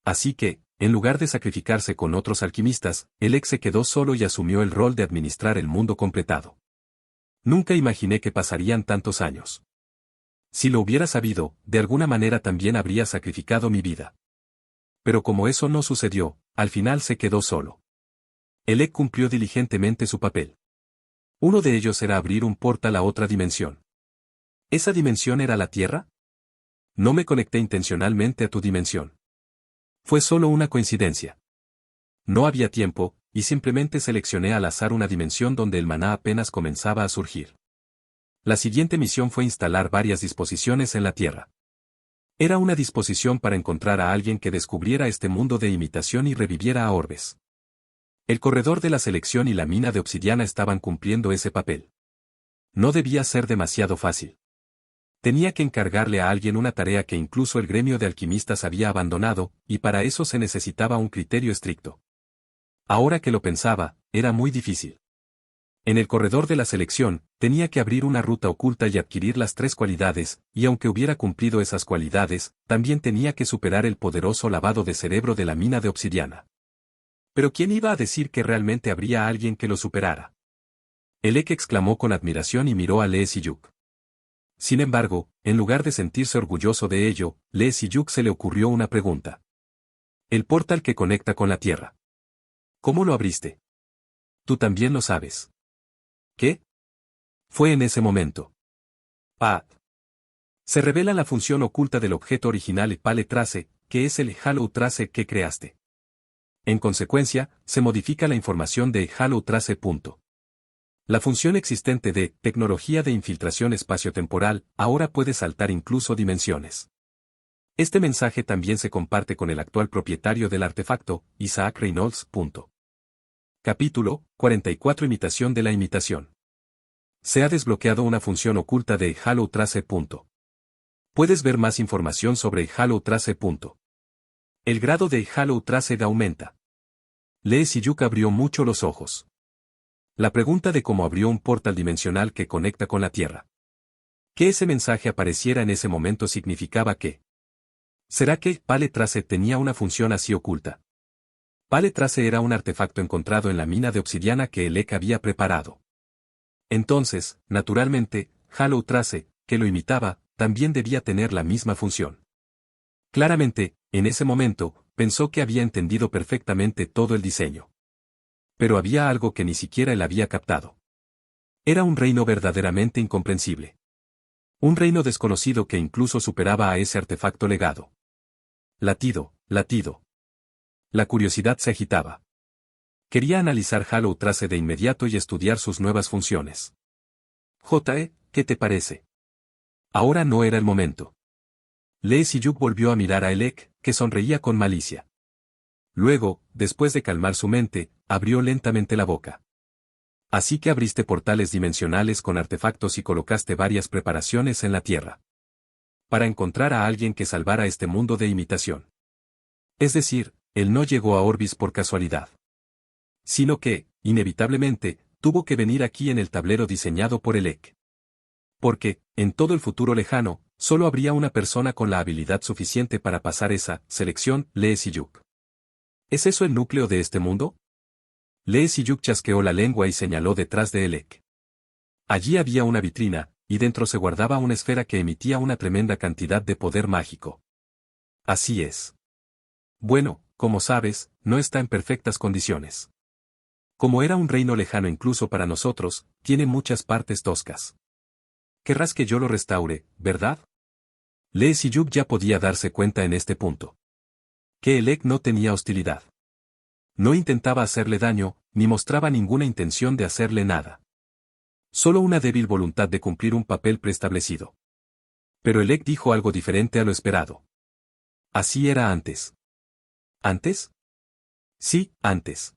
Así que, en lugar de sacrificarse con otros alquimistas, Elec se quedó solo y asumió el rol de administrar el mundo completado. Nunca imaginé que pasarían tantos años. Si lo hubiera sabido, de alguna manera también habría sacrificado mi vida. Pero como eso no sucedió, al final se quedó solo. Elec cumplió diligentemente su papel. Uno de ellos era abrir un portal a otra dimensión. ¿Esa dimensión era la Tierra? No me conecté intencionalmente a tu dimensión. Fue solo una coincidencia. No había tiempo, y simplemente seleccioné al azar una dimensión donde el maná apenas comenzaba a surgir. La siguiente misión fue instalar varias disposiciones en la Tierra. Era una disposición para encontrar a alguien que descubriera este mundo de imitación y reviviera a Orbes. El corredor de la selección y la mina de obsidiana estaban cumpliendo ese papel. No debía ser demasiado fácil. Tenía que encargarle a alguien una tarea que incluso el gremio de alquimistas había abandonado, y para eso se necesitaba un criterio estricto. Ahora que lo pensaba, era muy difícil. En el corredor de la selección, tenía que abrir una ruta oculta y adquirir las 3 cualidades, y aunque hubiera cumplido esas cualidades, también tenía que superar el poderoso lavado de cerebro de la mina de obsidiana. Pero ¿quién iba a decir que realmente habría alguien que lo superara? Elec exclamó con admiración y miró a Lee Si-yuk. Sin embargo, en lugar de sentirse orgulloso de ello, Lee Si-yuk se le ocurrió una pregunta. El portal que conecta con la Tierra. ¿Cómo lo abriste? Tú también lo sabes. ¿Qué? Fue en ese momento. Se revela la función oculta del objeto original Pale Trace, que es el Hollow Trace que creaste. En consecuencia, se modifica la información de Hollow Trace. La función existente de tecnología de infiltración espaciotemporal ahora puede saltar incluso dimensiones. Este mensaje también se comparte con el actual propietario del artefacto, Isaac Reynolds. Capítulo 44 Imitación de la imitación. Se ha desbloqueado una función oculta de Hollow Trace. Puedes ver más información sobre Hollow Trace. El grado de Hollow Trace aumenta. Lee Si-yuk abrió mucho los ojos. La pregunta de cómo abrió un portal dimensional que conecta con la Tierra. Que ese mensaje apareciera en ese momento significaba que... ¿Será que Pale Trace tenía una función así oculta? Pale Trace era un artefacto encontrado en la mina de obsidiana que Elec había preparado. Entonces, naturalmente, Hollow Trace, que lo imitaba, también debía tener la misma función. Claramente, en ese momento, pensó que había entendido perfectamente todo el diseño. Pero había algo que ni siquiera él había captado. Era un reino verdaderamente incomprensible. Un reino desconocido que incluso superaba a ese artefacto legado. Latido, latido. La curiosidad se agitaba. Quería analizar Hollow Trace de inmediato y estudiar sus nuevas funciones. ¿Qué te parece? Ahora no era el momento. Lee Si-yuk volvió a mirar a Elec, que sonreía con malicia. Luego, después de calmar su mente, abrió lentamente la boca. Así que abriste portales dimensionales con artefactos y colocaste varias preparaciones en la Tierra. Para encontrar a alguien que salvara este mundo de imitación. Es decir, él no llegó a Orbis por casualidad. Sino que, inevitablemente, tuvo que venir aquí en el tablero diseñado por Elec. Porque, en todo el futuro lejano, solo habría una persona con la habilidad suficiente para pasar esa selección, Lee Si-yuk. ¿Es eso el núcleo de este mundo? Lee Si-yuk chasqueó la lengua y señaló detrás de Elec. Allí había una vitrina, y dentro se guardaba una esfera que emitía una tremenda cantidad de poder mágico. Así es. Bueno, como sabes, no está en perfectas condiciones. Como era un reino lejano incluso para nosotros, tiene muchas partes toscas. Querrás que yo lo restaure, ¿verdad? Lee Si-yuk ya podía darse cuenta en este punto. Que Elec no tenía hostilidad. No intentaba hacerle daño, ni mostraba ninguna intención de hacerle nada. Solo una débil voluntad de cumplir un papel preestablecido. Pero Elec dijo algo diferente a lo esperado. Así era antes. ¿Antes? Sí, antes.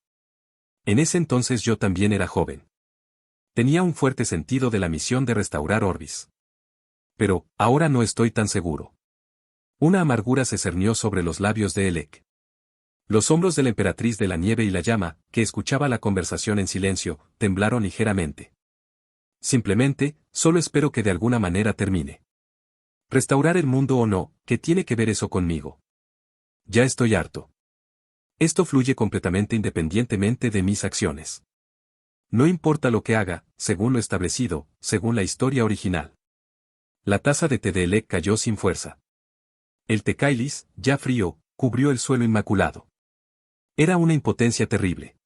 En ese entonces yo también era joven. Tenía un fuerte sentido de la misión de restaurar Orbis. Pero, ahora no estoy tan seguro. Una amargura se cernió sobre los labios de Elec. Los hombros de la emperatriz de la nieve y la llama, que escuchaba la conversación en silencio, temblaron ligeramente. Simplemente, solo espero que de alguna manera termine. Restaurar el mundo o no, ¿qué tiene que ver eso conmigo? Ya estoy harto. Esto fluye completamente independientemente de mis acciones. No importa lo que haga, según lo establecido, según la historia original. La taza de té de Elec cayó sin fuerza. El Tecailis, ya frío, cubrió el suelo inmaculado. Era una impotencia terrible.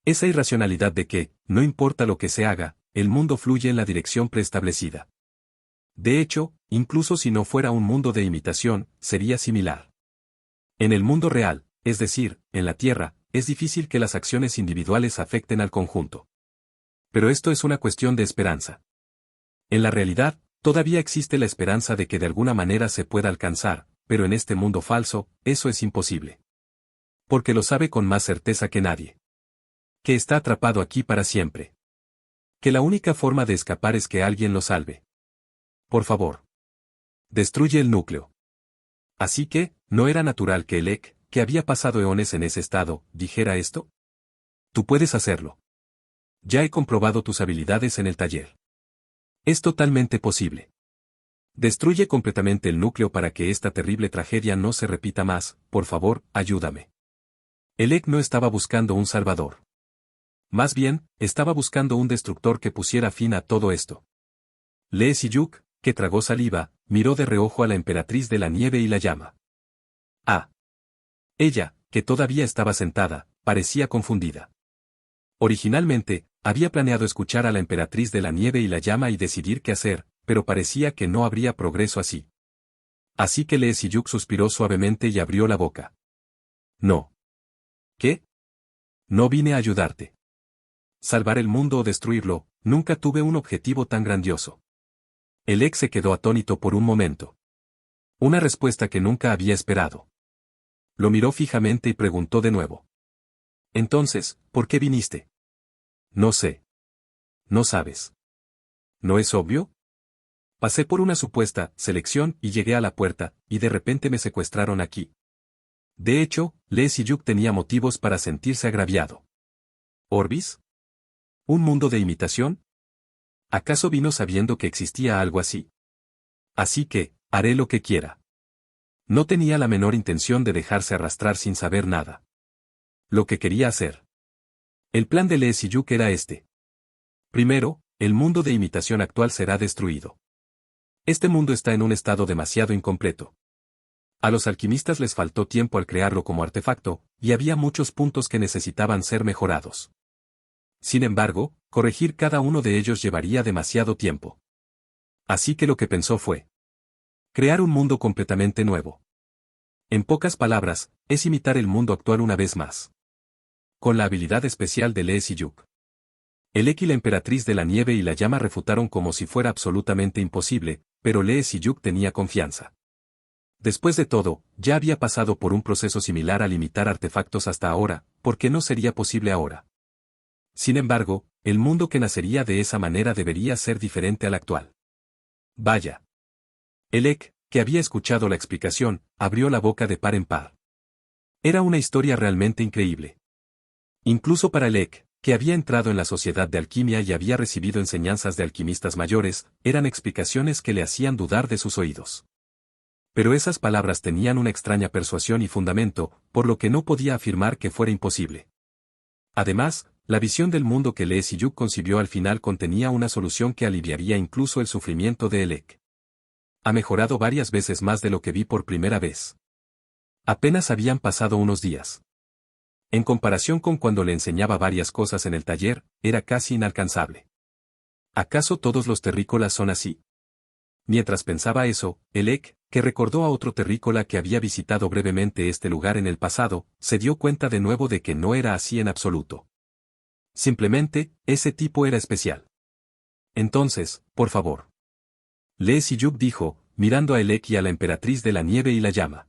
Esa irracionalidad de que, no importa lo que se haga, el mundo fluye en la dirección preestablecida. De hecho, incluso si no fuera un mundo de imitación, sería similar. En el mundo real, es decir, en la Tierra, es difícil que las acciones individuales afecten al conjunto. Pero esto es una cuestión de esperanza. En la realidad, todavía existe la esperanza de que de alguna manera se pueda alcanzar, pero en este mundo falso, eso es imposible. Porque lo sabe con más certeza que nadie. Que está atrapado aquí para siempre. Que la única forma de escapar es que alguien lo salve. Por favor. Destruye el núcleo. Así que, ¿no era natural que Elec, que había pasado eones en ese estado, dijera esto? Tú puedes hacerlo. Ya he comprobado tus habilidades en el taller. Es totalmente posible. Destruye completamente el núcleo para que esta terrible tragedia no se repita más, por favor, ayúdame. Elec no estaba buscando un salvador. Más bien, estaba buscando un destructor que pusiera fin a todo esto. Lee Si-yuk, que tragó saliva, miró de reojo a la emperatriz de la nieve y la llama. Ah. Ella, que todavía estaba sentada, parecía confundida. Originalmente, había planeado escuchar a la emperatriz de la nieve y la llama y decidir qué hacer, pero parecía que no habría progreso así. Así que Lee Si-yuk suspiró suavemente y abrió la boca. No. ¿Qué? No vine a ayudarte. Salvar el mundo o destruirlo, nunca tuve un objetivo tan grandioso. Elec se quedó atónito por un momento. Una respuesta que nunca había esperado. Lo miró fijamente y preguntó de nuevo. Entonces, ¿por qué viniste? No sé. No sabes. ¿No es obvio? Pasé por una supuesta selección y llegué a la puerta, y de repente me secuestraron aquí. De hecho, Lee Si-yuk tenía motivos para sentirse agraviado. ¿Orbis? ¿Un mundo de imitación? ¿Acaso vino sabiendo que existía algo así? Así que, haré lo que quiera. No tenía la menor intención de dejarse arrastrar sin saber nada. Lo que quería hacer. El plan de Lee Si-yuk era este. Primero, el mundo de imitación actual será destruido. Este mundo está en un estado demasiado incompleto. A los alquimistas les faltó tiempo al crearlo como artefacto, y había muchos puntos que necesitaban ser mejorados. Sin embargo, corregir cada uno de ellos llevaría demasiado tiempo. Así que lo que pensó fue crear un mundo completamente nuevo. En pocas palabras, es imitar el mundo actual una vez más. Con la habilidad especial de Lee Si-yuk. Elec y la emperatriz de la nieve y la llama refutaron como si fuera absolutamente imposible, pero Lee Si-yuk tenía confianza. Después de todo, ya había pasado por un proceso similar al imitar artefactos hasta ahora, ¿por qué no sería posible ahora? Sin embargo, el mundo que nacería de esa manera debería ser diferente al actual. Vaya. Elec, que había escuchado la explicación, abrió la boca de par en par. Era una historia realmente increíble. Incluso para Elec, que había entrado en la sociedad de alquimia y había recibido enseñanzas de alquimistas mayores, eran explicaciones que le hacían dudar de sus oídos. Pero esas palabras tenían una extraña persuasión y fundamento, por lo que no podía afirmar que fuera imposible. Además, la visión del mundo que Lee Si-yuk concibió al final contenía una solución que aliviaría incluso el sufrimiento de Elec. Ha mejorado varias veces más de lo que vi por primera vez. Apenas habían pasado unos días. En comparación con cuando le enseñaba varias cosas en el taller, era casi inalcanzable. ¿Acaso todos los terrícolas son así? Mientras pensaba eso, Elec, que recordó a otro terrícola que había visitado brevemente este lugar en el pasado, se dio cuenta de nuevo de que no era así en absoluto. Simplemente, ese tipo era especial. Entonces, por favor. Lee Si-yuk dijo, mirando a Elec y a la emperatriz de la nieve y la llama.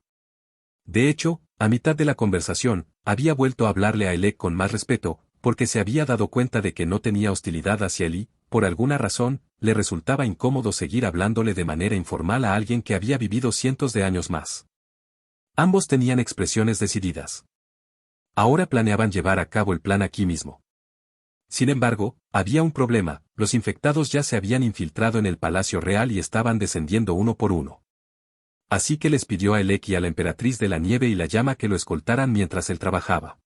De hecho, a mitad de la conversación, había vuelto a hablarle a Elec con más respeto, porque se había dado cuenta de que no tenía hostilidad hacia él y, por alguna razón, le resultaba incómodo seguir hablándole de manera informal a alguien que había vivido cientos de años más. Ambos tenían expresiones decididas. Ahora planeaban llevar a cabo el plan aquí mismo. Sin embargo, había un problema, los infectados ya se habían infiltrado en el Palacio Real y estaban descendiendo uno por uno. Así que les pidió a Elec y a la emperatriz de la nieve y la llama que lo escoltaran mientras él trabajaba.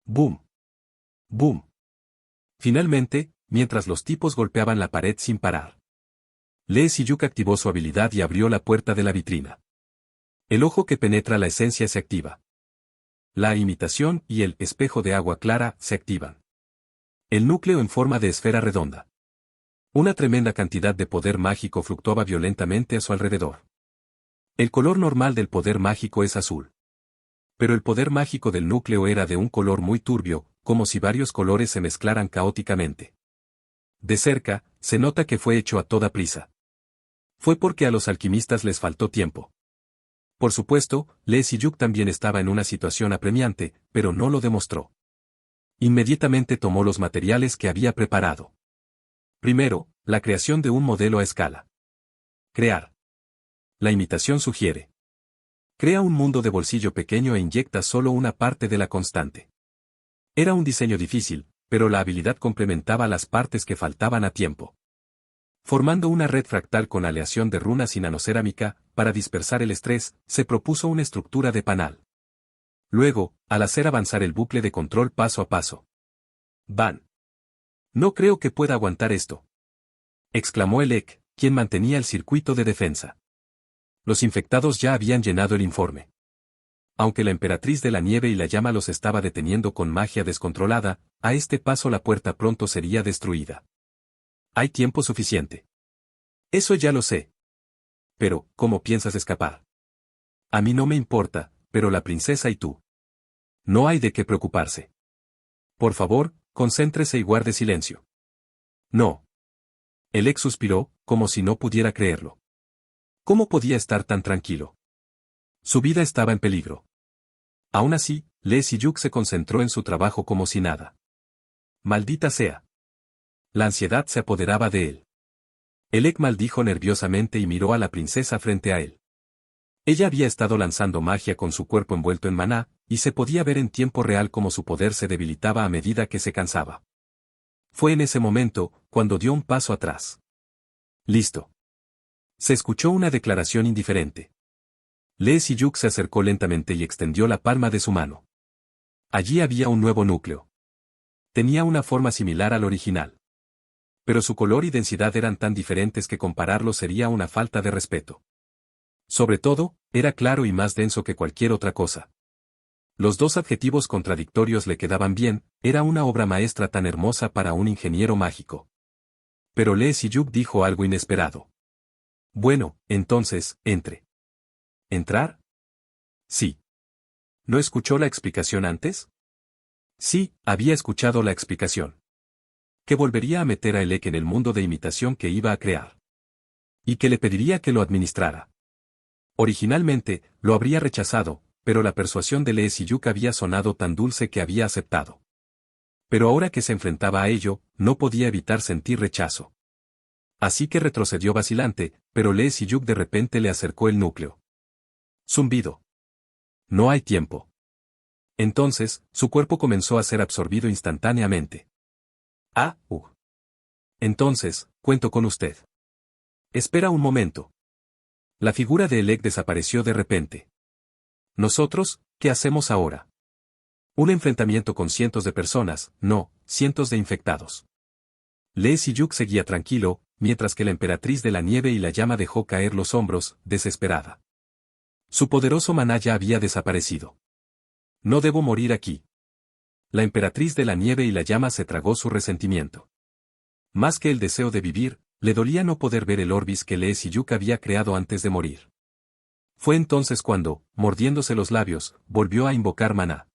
¡Bum! ¡Bum! Finalmente, mientras los tipos golpeaban la pared sin parar. Lee Si-yuk activó su habilidad y abrió la puerta de la vitrina. El ojo que penetra la esencia se activa. La imitación y el espejo de agua clara se activan. El núcleo en forma de esfera redonda. Una tremenda cantidad de poder mágico fluctuaba violentamente a su alrededor. El color normal del poder mágico es azul. Pero el poder mágico del núcleo era de un color muy turbio, como si varios colores se mezclaran caóticamente. De cerca, se nota que fue hecho a toda prisa. Fue porque a los alquimistas les faltó tiempo. Por supuesto, Lee Si-yuk también estaba en una situación apremiante, pero no lo demostró. Inmediatamente tomó los materiales que había preparado. Primero, la creación de un modelo a escala. Crear. La imitación sugiere. Crea un mundo de bolsillo pequeño e inyecta solo una parte de la constante. Era un diseño difícil, pero la habilidad complementaba las partes que faltaban a tiempo. Formando una red fractal con aleación de runas y nanocerámica, para dispersar el estrés, se propuso una estructura de panal. Luego, al hacer avanzar el bucle de control paso a paso. ¡Van! No creo que pueda aguantar esto, exclamó Elec, quien mantenía el circuito de defensa. Los infectados ya habían llenado el informe. Aunque la emperatriz de la nieve y la llama los estaba deteniendo con magia descontrolada, a este paso la puerta pronto sería destruida. Hay tiempo suficiente. Eso ya lo sé. Pero, ¿cómo piensas escapar? A mí no me importa, pero la princesa y tú. No hay de qué preocuparse. Por favor, concéntrese y guarde silencio. No. Elec suspiró, como si no pudiera creerlo. ¿Cómo podía estar tan tranquilo? Su vida estaba en peligro. Aún así, Lee Si-yuk se concentró en su trabajo como si nada. Maldita sea. La ansiedad se apoderaba de él. Elec maldijo nerviosamente y miró a la princesa frente a él. Ella había estado lanzando magia con su cuerpo envuelto en maná, y se podía ver en tiempo real cómo su poder se debilitaba a medida que se cansaba. Fue en ese momento, cuando dio un paso atrás. Listo. Se escuchó una declaración indiferente. Lee Si-yuk se acercó lentamente y extendió la palma de su mano. Allí había un nuevo núcleo. Tenía una forma similar al original. Pero su color y densidad eran tan diferentes que compararlo sería una falta de respeto. Sobre todo, era claro y más denso que cualquier otra cosa. Los dos adjetivos contradictorios le quedaban bien, era una obra maestra tan hermosa para un ingeniero mágico. Pero Lee Si-yuk dijo algo inesperado. Bueno, entonces, entre. ¿Entrar? Sí. ¿No escuchó la explicación antes? Sí, había escuchado la explicación. Que volvería a meter a Elec en el mundo de imitación que iba a crear. Y que le pediría que lo administrara. Originalmente, lo habría rechazado, pero la persuasión de Lee Si-yuk había sonado tan dulce que había aceptado. Pero ahora que se enfrentaba a ello, no podía evitar sentir rechazo. Así que retrocedió vacilante, pero Lee Si-yuk de repente le acercó el núcleo. Zumbido. No hay tiempo. Entonces, su cuerpo comenzó a ser absorbido instantáneamente. Entonces, cuento con usted. Espera un momento. La figura de Elec desapareció de repente. Nosotros, ¿qué hacemos ahora? Un enfrentamiento con cientos de personas, no, cientos de infectados. Lee Si-yuk seguía tranquilo, mientras que la emperatriz de la nieve y la llama dejó caer los hombros, desesperada. Su poderoso maná ya había desaparecido. No debo morir aquí. La emperatriz de la nieve y la llama se tragó su resentimiento. Más que el deseo de vivir, le dolía no poder ver el orbis que Lee Si-yuk había creado antes de morir. Fue entonces cuando, mordiéndose los labios, volvió a invocar maná.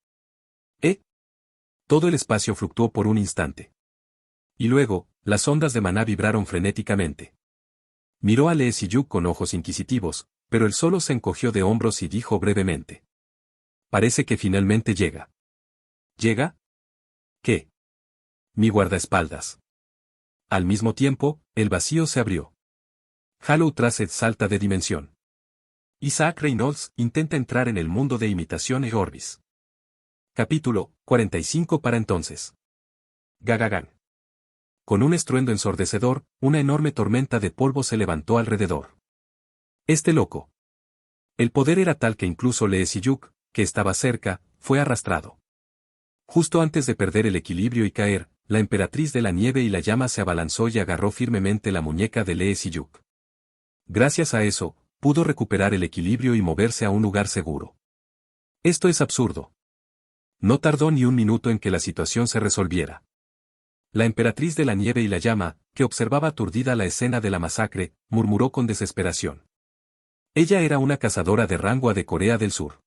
Todo el espacio fluctuó por un instante. Y luego, las ondas de maná vibraron frenéticamente. Miró a Lee Si-yuk con ojos inquisitivos, pero él solo se encogió de hombros y dijo brevemente. Parece que finalmente llega. ¿Llega? ¿Qué? Mi guardaespaldas. Al mismo tiempo, el vacío se abrió. Hollow Traced salta de dimensión. Isaac Reynolds intenta entrar en el mundo de imitación e Orbis. Capítulo 45 para entonces. Gagagan. Con un estruendo ensordecedor, una enorme tormenta de polvo se levantó alrededor. Este loco. El poder era tal que incluso Lee Si-yuk, que estaba cerca, fue arrastrado. Justo antes de perder el equilibrio y caer, la emperatriz de la nieve y la llama se abalanzó y agarró firmemente la muñeca de Lee Si-yuk. Gracias a eso, pudo recuperar el equilibrio y moverse a un lugar seguro. Esto es absurdo. No tardó ni un minuto en que la situación se resolviera. La emperatriz de la nieve y la llama, que observaba aturdida la escena de la masacre, murmuró con desesperación. Ella era una cazadora de rango A de Corea del Sur.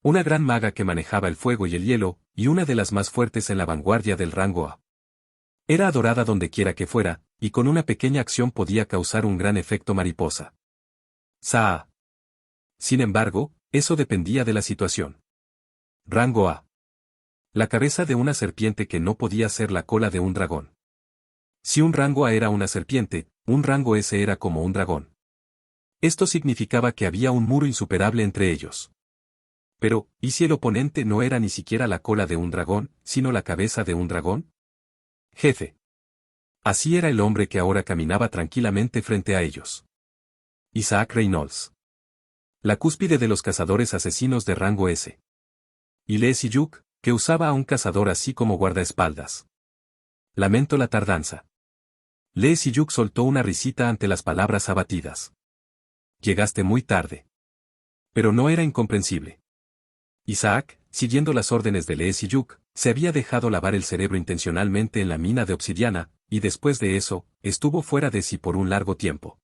Una gran maga que manejaba el fuego y el hielo, y una de las más fuertes en la vanguardia del rango A. Era adorada donde quiera que fuera, y con una pequeña acción podía causar un gran efecto mariposa. Saa. Sin embargo, eso dependía de la situación. Rango A. La cabeza de una serpiente que no podía ser la cola de un dragón. Si un rango A era una serpiente, un rango S era como un dragón. Esto significaba que había un muro insuperable entre ellos. Pero, ¿y si el oponente no era ni siquiera la cola de un dragón, sino la cabeza de un dragón? Jefe. Así era el hombre que ahora caminaba tranquilamente frente a ellos. Isaac Reynolds. La cúspide de los cazadores asesinos de rango S. Y Lee Si-yuk, que usaba a un cazador así como guardaespaldas. Lamento la tardanza. Lee Si-yuk soltó una risita ante las palabras abatidas. Llegaste muy tarde. Pero no era incomprensible. Isaac, siguiendo las órdenes de Lee Si-yuk, se había dejado lavar el cerebro intencionalmente en la mina de obsidiana, y después de eso, estuvo fuera de sí por un largo tiempo.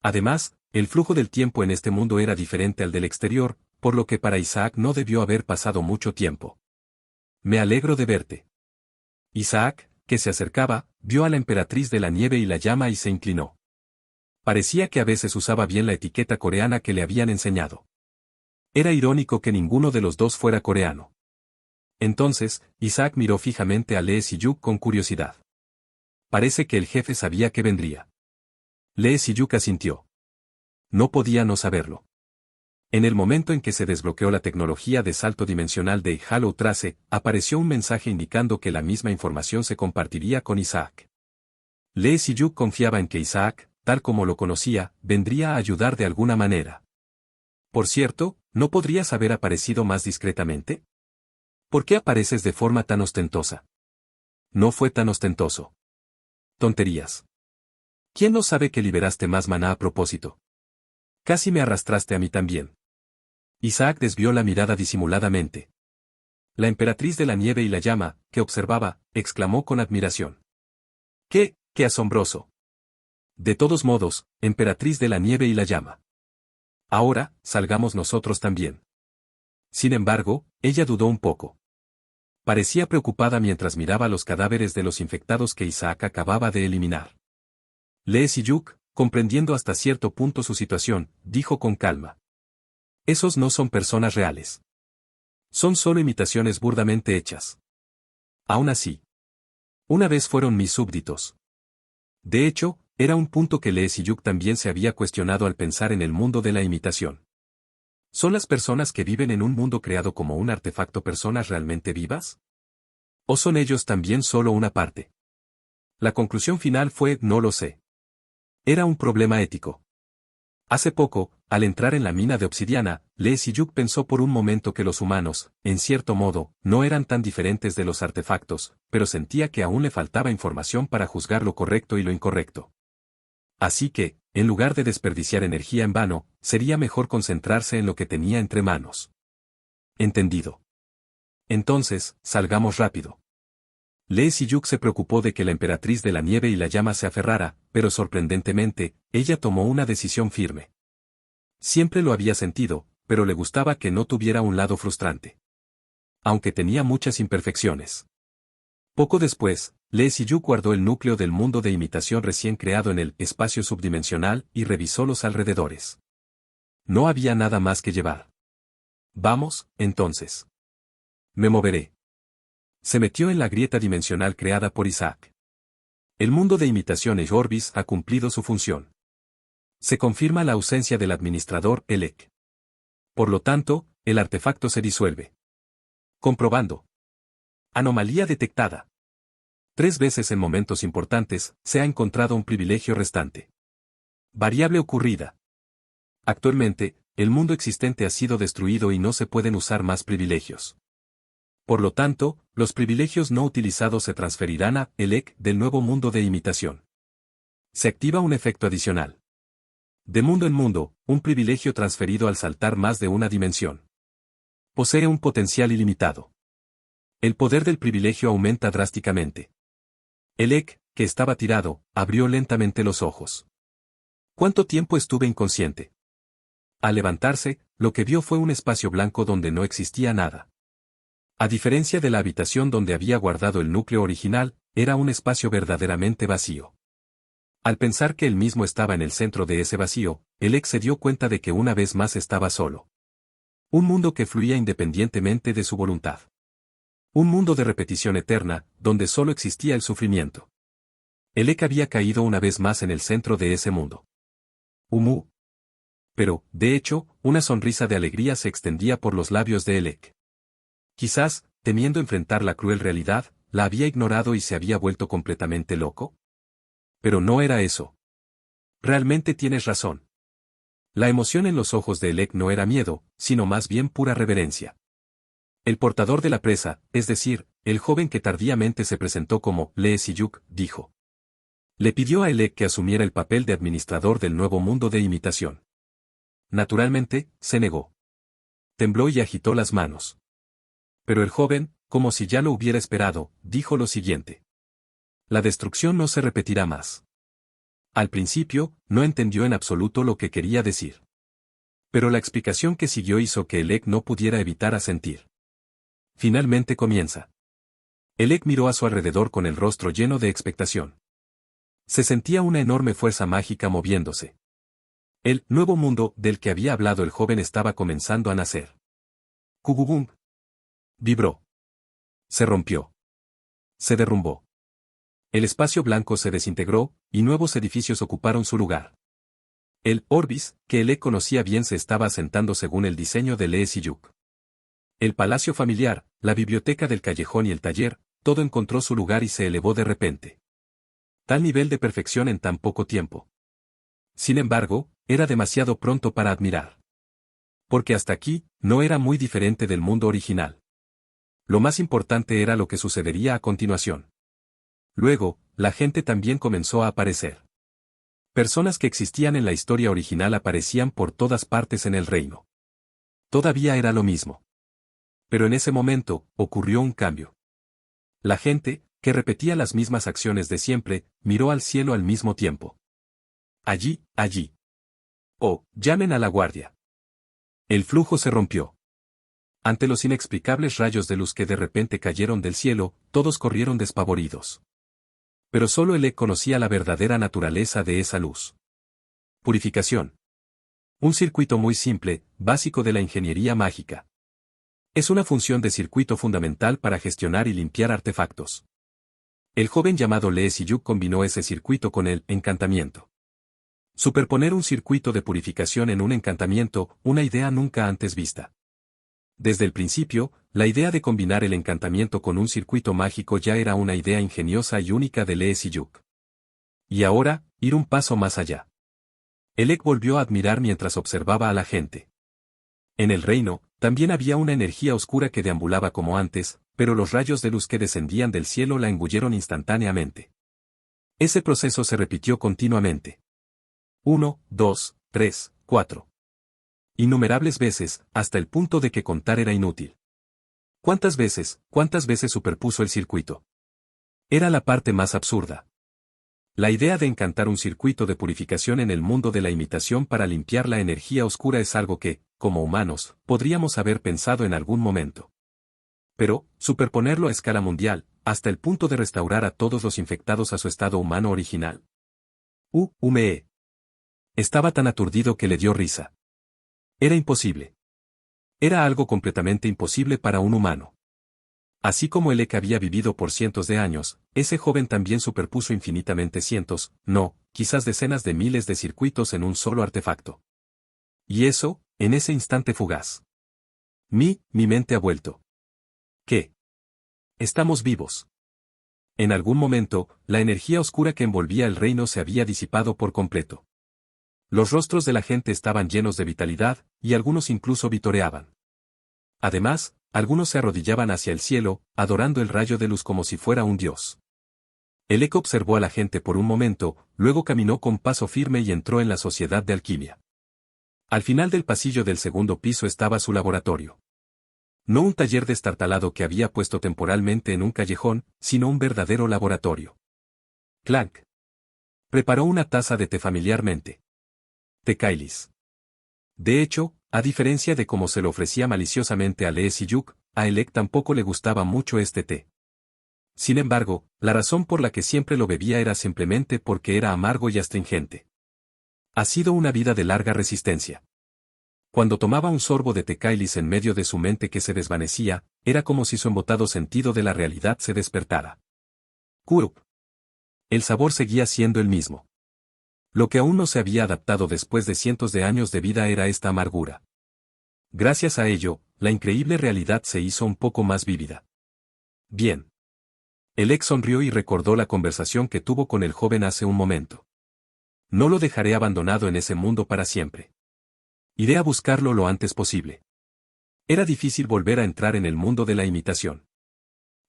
Además, el flujo del tiempo en este mundo era diferente al del exterior, por lo que para Isaac no debió haber pasado mucho tiempo. Me alegro de verte. Isaac, que se acercaba, vio a la emperatriz de la nieve y la llama y se inclinó. Parecía que a veces usaba bien la etiqueta coreana que le habían enseñado. Era irónico que ninguno de los dos fuera coreano. Entonces, Isaac miró fijamente a Lee Si-yuk con curiosidad. Parece que el jefe sabía que vendría. Lee Si-yuk asintió. No podía no saberlo. En el momento en que se desbloqueó la tecnología de salto dimensional de Hollow Trace, apareció un mensaje indicando que la misma información se compartiría con Isaac. Lee Si-yuk confiaba en que Isaac, tal como lo conocía, vendría a ayudar de alguna manera. Por cierto, ¿no podrías haber aparecido más discretamente? ¿Por qué apareces de forma tan ostentosa? No fue tan ostentoso. Tonterías. ¿Quién no sabe que liberaste más maná a propósito? Casi me arrastraste a mí también. Isaac desvió la mirada disimuladamente. La emperatriz de la nieve y la llama, que observaba, exclamó con admiración. ¡Qué asombroso! De todos modos, emperatriz de la nieve y la llama. Ahora, salgamos nosotros también. Sin embargo, ella dudó un poco. Parecía preocupada mientras miraba los cadáveres de los infectados que Isaac acababa de eliminar. Lee Si-yuk, comprendiendo hasta cierto punto su situación, dijo con calma. Esos no son personas reales. Son solo imitaciones burdamente hechas. Aún así. Una vez fueron mis súbditos. De hecho, era un punto que Lee Si-yuk también se había cuestionado al pensar en el mundo de la imitación. ¿Son las personas que viven en un mundo creado como un artefacto personas realmente vivas? ¿O son ellos también solo una parte? La conclusión final fue no lo sé. Era un problema ético. Hace poco, al entrar en la mina de obsidiana, Lee Si-yuk pensó por un momento que los humanos, en cierto modo, no eran tan diferentes de los artefactos, pero sentía que aún le faltaba información para juzgar lo correcto y lo incorrecto. Así que, en lugar de desperdiciar energía en vano, sería mejor concentrarse en lo que tenía entre manos. Entendido. Entonces, salgamos rápido. Lee Si-yuk se preocupó de que la emperatriz de la nieve y la llama se aferrara, pero sorprendentemente, ella tomó una decisión firme. Siempre lo había sentido, pero le gustaba que no tuviera un lado frustrante. Aunque tenía muchas imperfecciones. Poco después, Lee Si-yuk guardó el núcleo del mundo de imitación recién creado en el espacio subdimensional y revisó los alrededores. No había nada más que llevar. Vamos, entonces. Me moveré. Se metió en la grieta dimensional creada por Isaac. El mundo de imitaciones Orbis ha cumplido su función. Se confirma la ausencia del administrador Elec. Por lo tanto, el artefacto se disuelve. Comprobando. Anomalía detectada. 3 veces en momentos importantes, se ha encontrado un privilegio restante. Variable ocurrida. Actualmente, el mundo existente ha sido destruido y no se pueden usar más privilegios. Por lo tanto, los privilegios no utilizados se transferirán a Elec del nuevo mundo de imitación. Se activa un efecto adicional. De mundo en mundo, un privilegio transferido al saltar más de una dimensión. Posee un potencial ilimitado. El poder del privilegio aumenta drásticamente. Elec, que estaba tirado, abrió lentamente los ojos. ¿Cuánto tiempo estuve inconsciente? Al levantarse, lo que vio fue un espacio blanco donde no existía nada. A diferencia de la habitación donde había guardado el núcleo original, era un espacio verdaderamente vacío. Al pensar que él mismo estaba en el centro de ese vacío, Elec se dio cuenta de que una vez más estaba solo. Un mundo que fluía independientemente de su voluntad. Un mundo de repetición eterna, donde solo existía el sufrimiento. Elec había caído una vez más en el centro de ese mundo. Humu. Pero, de hecho, una sonrisa de alegría se extendía por los labios de Elec. Quizás, temiendo enfrentar la cruel realidad, la había ignorado y se había vuelto completamente loco. Pero no era eso. Realmente tienes razón. La emoción en los ojos de Elec no era miedo, sino más bien pura reverencia. El portador de la presa, es decir, el joven que tardíamente se presentó como Lee Si-yuk, dijo. Le pidió a Elec que asumiera el papel de administrador del nuevo mundo de imitación. Naturalmente, se negó. Tembló y agitó las manos. Pero el joven, como si ya lo hubiera esperado, dijo lo siguiente. La destrucción no se repetirá más. Al principio, no entendió en absoluto lo que quería decir. Pero la explicación que siguió hizo que Elec no pudiera evitar asentir. Finalmente comienza. Elec miró a su alrededor con el rostro lleno de expectación. Se sentía una enorme fuerza mágica moviéndose. El nuevo mundo del que había hablado el joven estaba comenzando a nacer. Kugugum. Vibró. Se rompió. Se derrumbó. El espacio blanco se desintegró, y nuevos edificios ocuparon su lugar. El Orbis, que Elec conocía bien, se estaba asentando según el diseño de Lee Si-yuk. El palacio familiar, la biblioteca del callejón y el taller, todo encontró su lugar y se elevó de repente. Tal nivel de perfección en tan poco tiempo. Sin embargo, era demasiado pronto para admirar. Porque hasta aquí, no era muy diferente del mundo original. Lo más importante era lo que sucedería a continuación. Luego, la gente también comenzó a aparecer. Personas que existían en la historia original aparecían por todas partes en el reino. Todavía era lo mismo. Pero en ese momento, ocurrió un cambio. La gente, que repetía las mismas acciones de siempre, miró al cielo al mismo tiempo. Allí, allí. Oh, llamen a la guardia. El flujo se rompió. Ante los inexplicables rayos de luz que de repente cayeron del cielo, todos corrieron despavoridos. Pero solo Elec conocía la verdadera naturaleza de esa luz. Purificación. Un circuito muy simple, básico de la ingeniería mágica. Es una función de circuito fundamental para gestionar y limpiar artefactos. El joven llamado Lee Si-yuk combinó ese circuito con el encantamiento. Superponer un circuito de purificación en un encantamiento, una idea nunca antes vista. Desde el principio, la idea de combinar el encantamiento con un circuito mágico ya era una idea ingeniosa y única de Lee Si-yuk. Y ahora, ir un paso más allá. Elec volvió a admirar mientras observaba a la gente. En el reino, también había una energía oscura que deambulaba como antes, pero los rayos de luz que descendían del cielo la engulleron instantáneamente. Ese proceso se repitió continuamente. 1, 2, 3, 4. Innumerables veces, hasta el punto de que contar era inútil. ¿Cuántas veces superpuso el circuito? Era la parte más absurda. La idea de encantar un circuito de purificación en el mundo de la imitación para limpiar la energía oscura es algo que, como humanos, podríamos haber pensado en algún momento. Pero, superponerlo a escala mundial, hasta el punto de restaurar a todos los infectados a su estado humano original. Humeé. Estaba tan aturdido que le dio risa. Era imposible. Era algo completamente imposible para un humano. Así como Elec había vivido por cientos de años, ese joven también superpuso infinitamente cientos, no, quizás decenas de miles de circuitos en un solo artefacto. Y eso, en ese instante fugaz. Mi mente ha vuelto. ¿Qué? Estamos vivos. En algún momento, la energía oscura que envolvía el reino se había disipado por completo. Los rostros de la gente estaban llenos de vitalidad, y algunos incluso vitoreaban. Además, algunos se arrodillaban hacia el cielo, adorando el rayo de luz como si fuera un dios. Elec observó a la gente por un momento, luego caminó con paso firme y entró en la sociedad de alquimia. Al final del pasillo del segundo piso estaba su laboratorio. No un taller destartalado que había puesto temporalmente en un callejón, sino un verdadero laboratorio. Clank. Preparó una taza de té familiarmente. Té Kailis. De hecho, a diferencia de cómo se lo ofrecía maliciosamente a Lee Si-yuk, a Elec tampoco le gustaba mucho este té. Sin embargo, la razón por la que siempre lo bebía era simplemente porque era amargo y astringente. Ha sido una vida de larga resistencia. Cuando tomaba un sorbo de té Kailis en medio de su mente que se desvanecía, era como si su embotado sentido de la realidad se despertara. Kurup. El sabor seguía siendo el mismo. Lo que aún no se había adaptado después de cientos de años de vida era esta amargura. Gracias a ello, la increíble realidad se hizo un poco más vívida. Bien. Elec sonrió y recordó la conversación que tuvo con el joven hace un momento. No lo dejaré abandonado en ese mundo para siempre. Iré a buscarlo lo antes posible. Era difícil volver a entrar en el mundo de la imitación.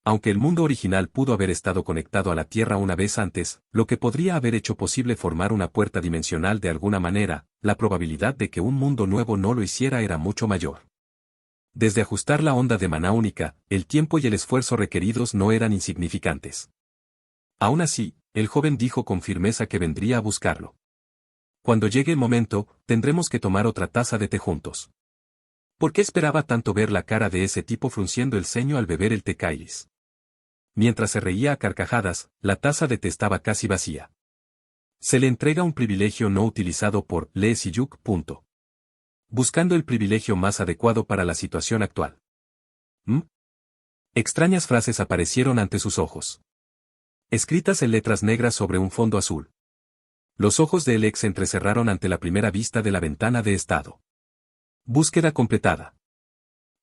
Aunque el mundo original pudo haber estado conectado a la Tierra una vez antes, lo que podría haber hecho posible formar una puerta dimensional de alguna manera, la probabilidad de que un mundo nuevo no lo hiciera era mucho mayor. Desde ajustar la onda de maná única, el tiempo y el esfuerzo requeridos no eran insignificantes. Aún así, el joven dijo con firmeza que vendría a buscarlo. Cuando llegue el momento, tendremos que tomar otra taza de té juntos. ¿Por qué esperaba tanto ver la cara de ese tipo frunciendo el ceño al beber el té Kailis? Mientras se reía a carcajadas, la taza de té estaba casi vacía. Se le entrega un privilegio no utilizado por Lee Si-yuk. Buscando el privilegio más adecuado para la situación actual. Extrañas frases aparecieron ante sus ojos. Escritas en letras negras sobre un fondo azul. Los ojos de Elec se entrecerraron ante la primera vista de la ventana de estado. Búsqueda completada.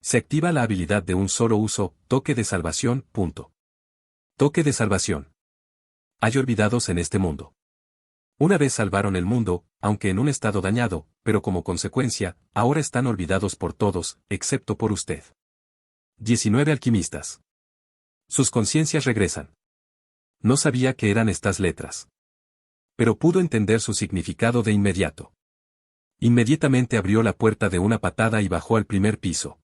Se activa la habilidad de un solo uso, toque de salvación. Toque de salvación. Hay olvidados en este mundo. Una vez salvaron el mundo, aunque en un estado dañado, pero como consecuencia, ahora están olvidados por todos, excepto por usted. 19 alquimistas. Sus conciencias regresan. No sabía qué eran estas letras. Pero pudo entender su significado de inmediato. Inmediatamente abrió la puerta de una patada y bajó al primer piso.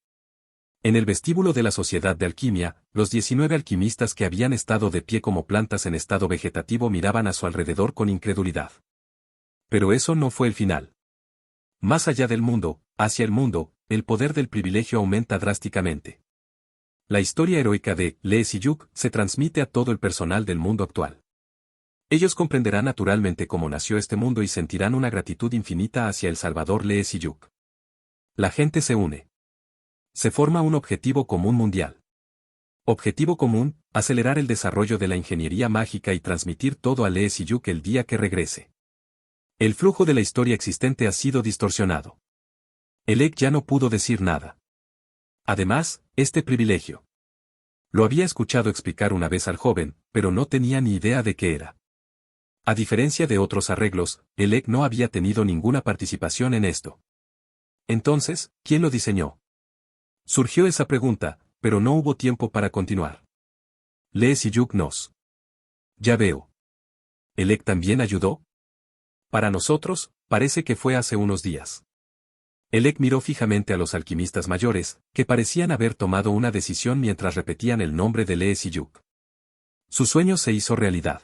En el vestíbulo de la Sociedad de Alquimia, los 19 alquimistas que habían estado de pie como plantas en estado vegetativo miraban a su alrededor con incredulidad. Pero eso no fue el final. Más allá del mundo, hacia el mundo, el poder del privilegio aumenta drásticamente. La historia heroica de Lee Si-yuk se transmite a todo el personal del mundo actual. Ellos comprenderán naturalmente cómo nació este mundo y sentirán una gratitud infinita hacia el Salvador Lee Si-yuk. La gente se une. Se forma un objetivo común mundial. Objetivo común, acelerar el desarrollo de la ingeniería mágica y transmitir todo a Lee Si-yuk el día que regrese. El flujo de la historia existente ha sido distorsionado. Elec ya no pudo decir nada. Además, este privilegio. Lo había escuchado explicar una vez al joven, pero no tenía ni idea de qué era. A diferencia de otros arreglos, Elec no había tenido ninguna participación en esto. Entonces, ¿quién lo diseñó? Surgió esa pregunta, pero no hubo tiempo para continuar. Lee Siyuk nos. Ya veo. ¿Elec también ayudó? Para nosotros, parece que fue hace unos días. Elec miró fijamente a los alquimistas mayores, que parecían haber tomado una decisión mientras repetían el nombre de Lee Siyuk. Su sueño se hizo realidad.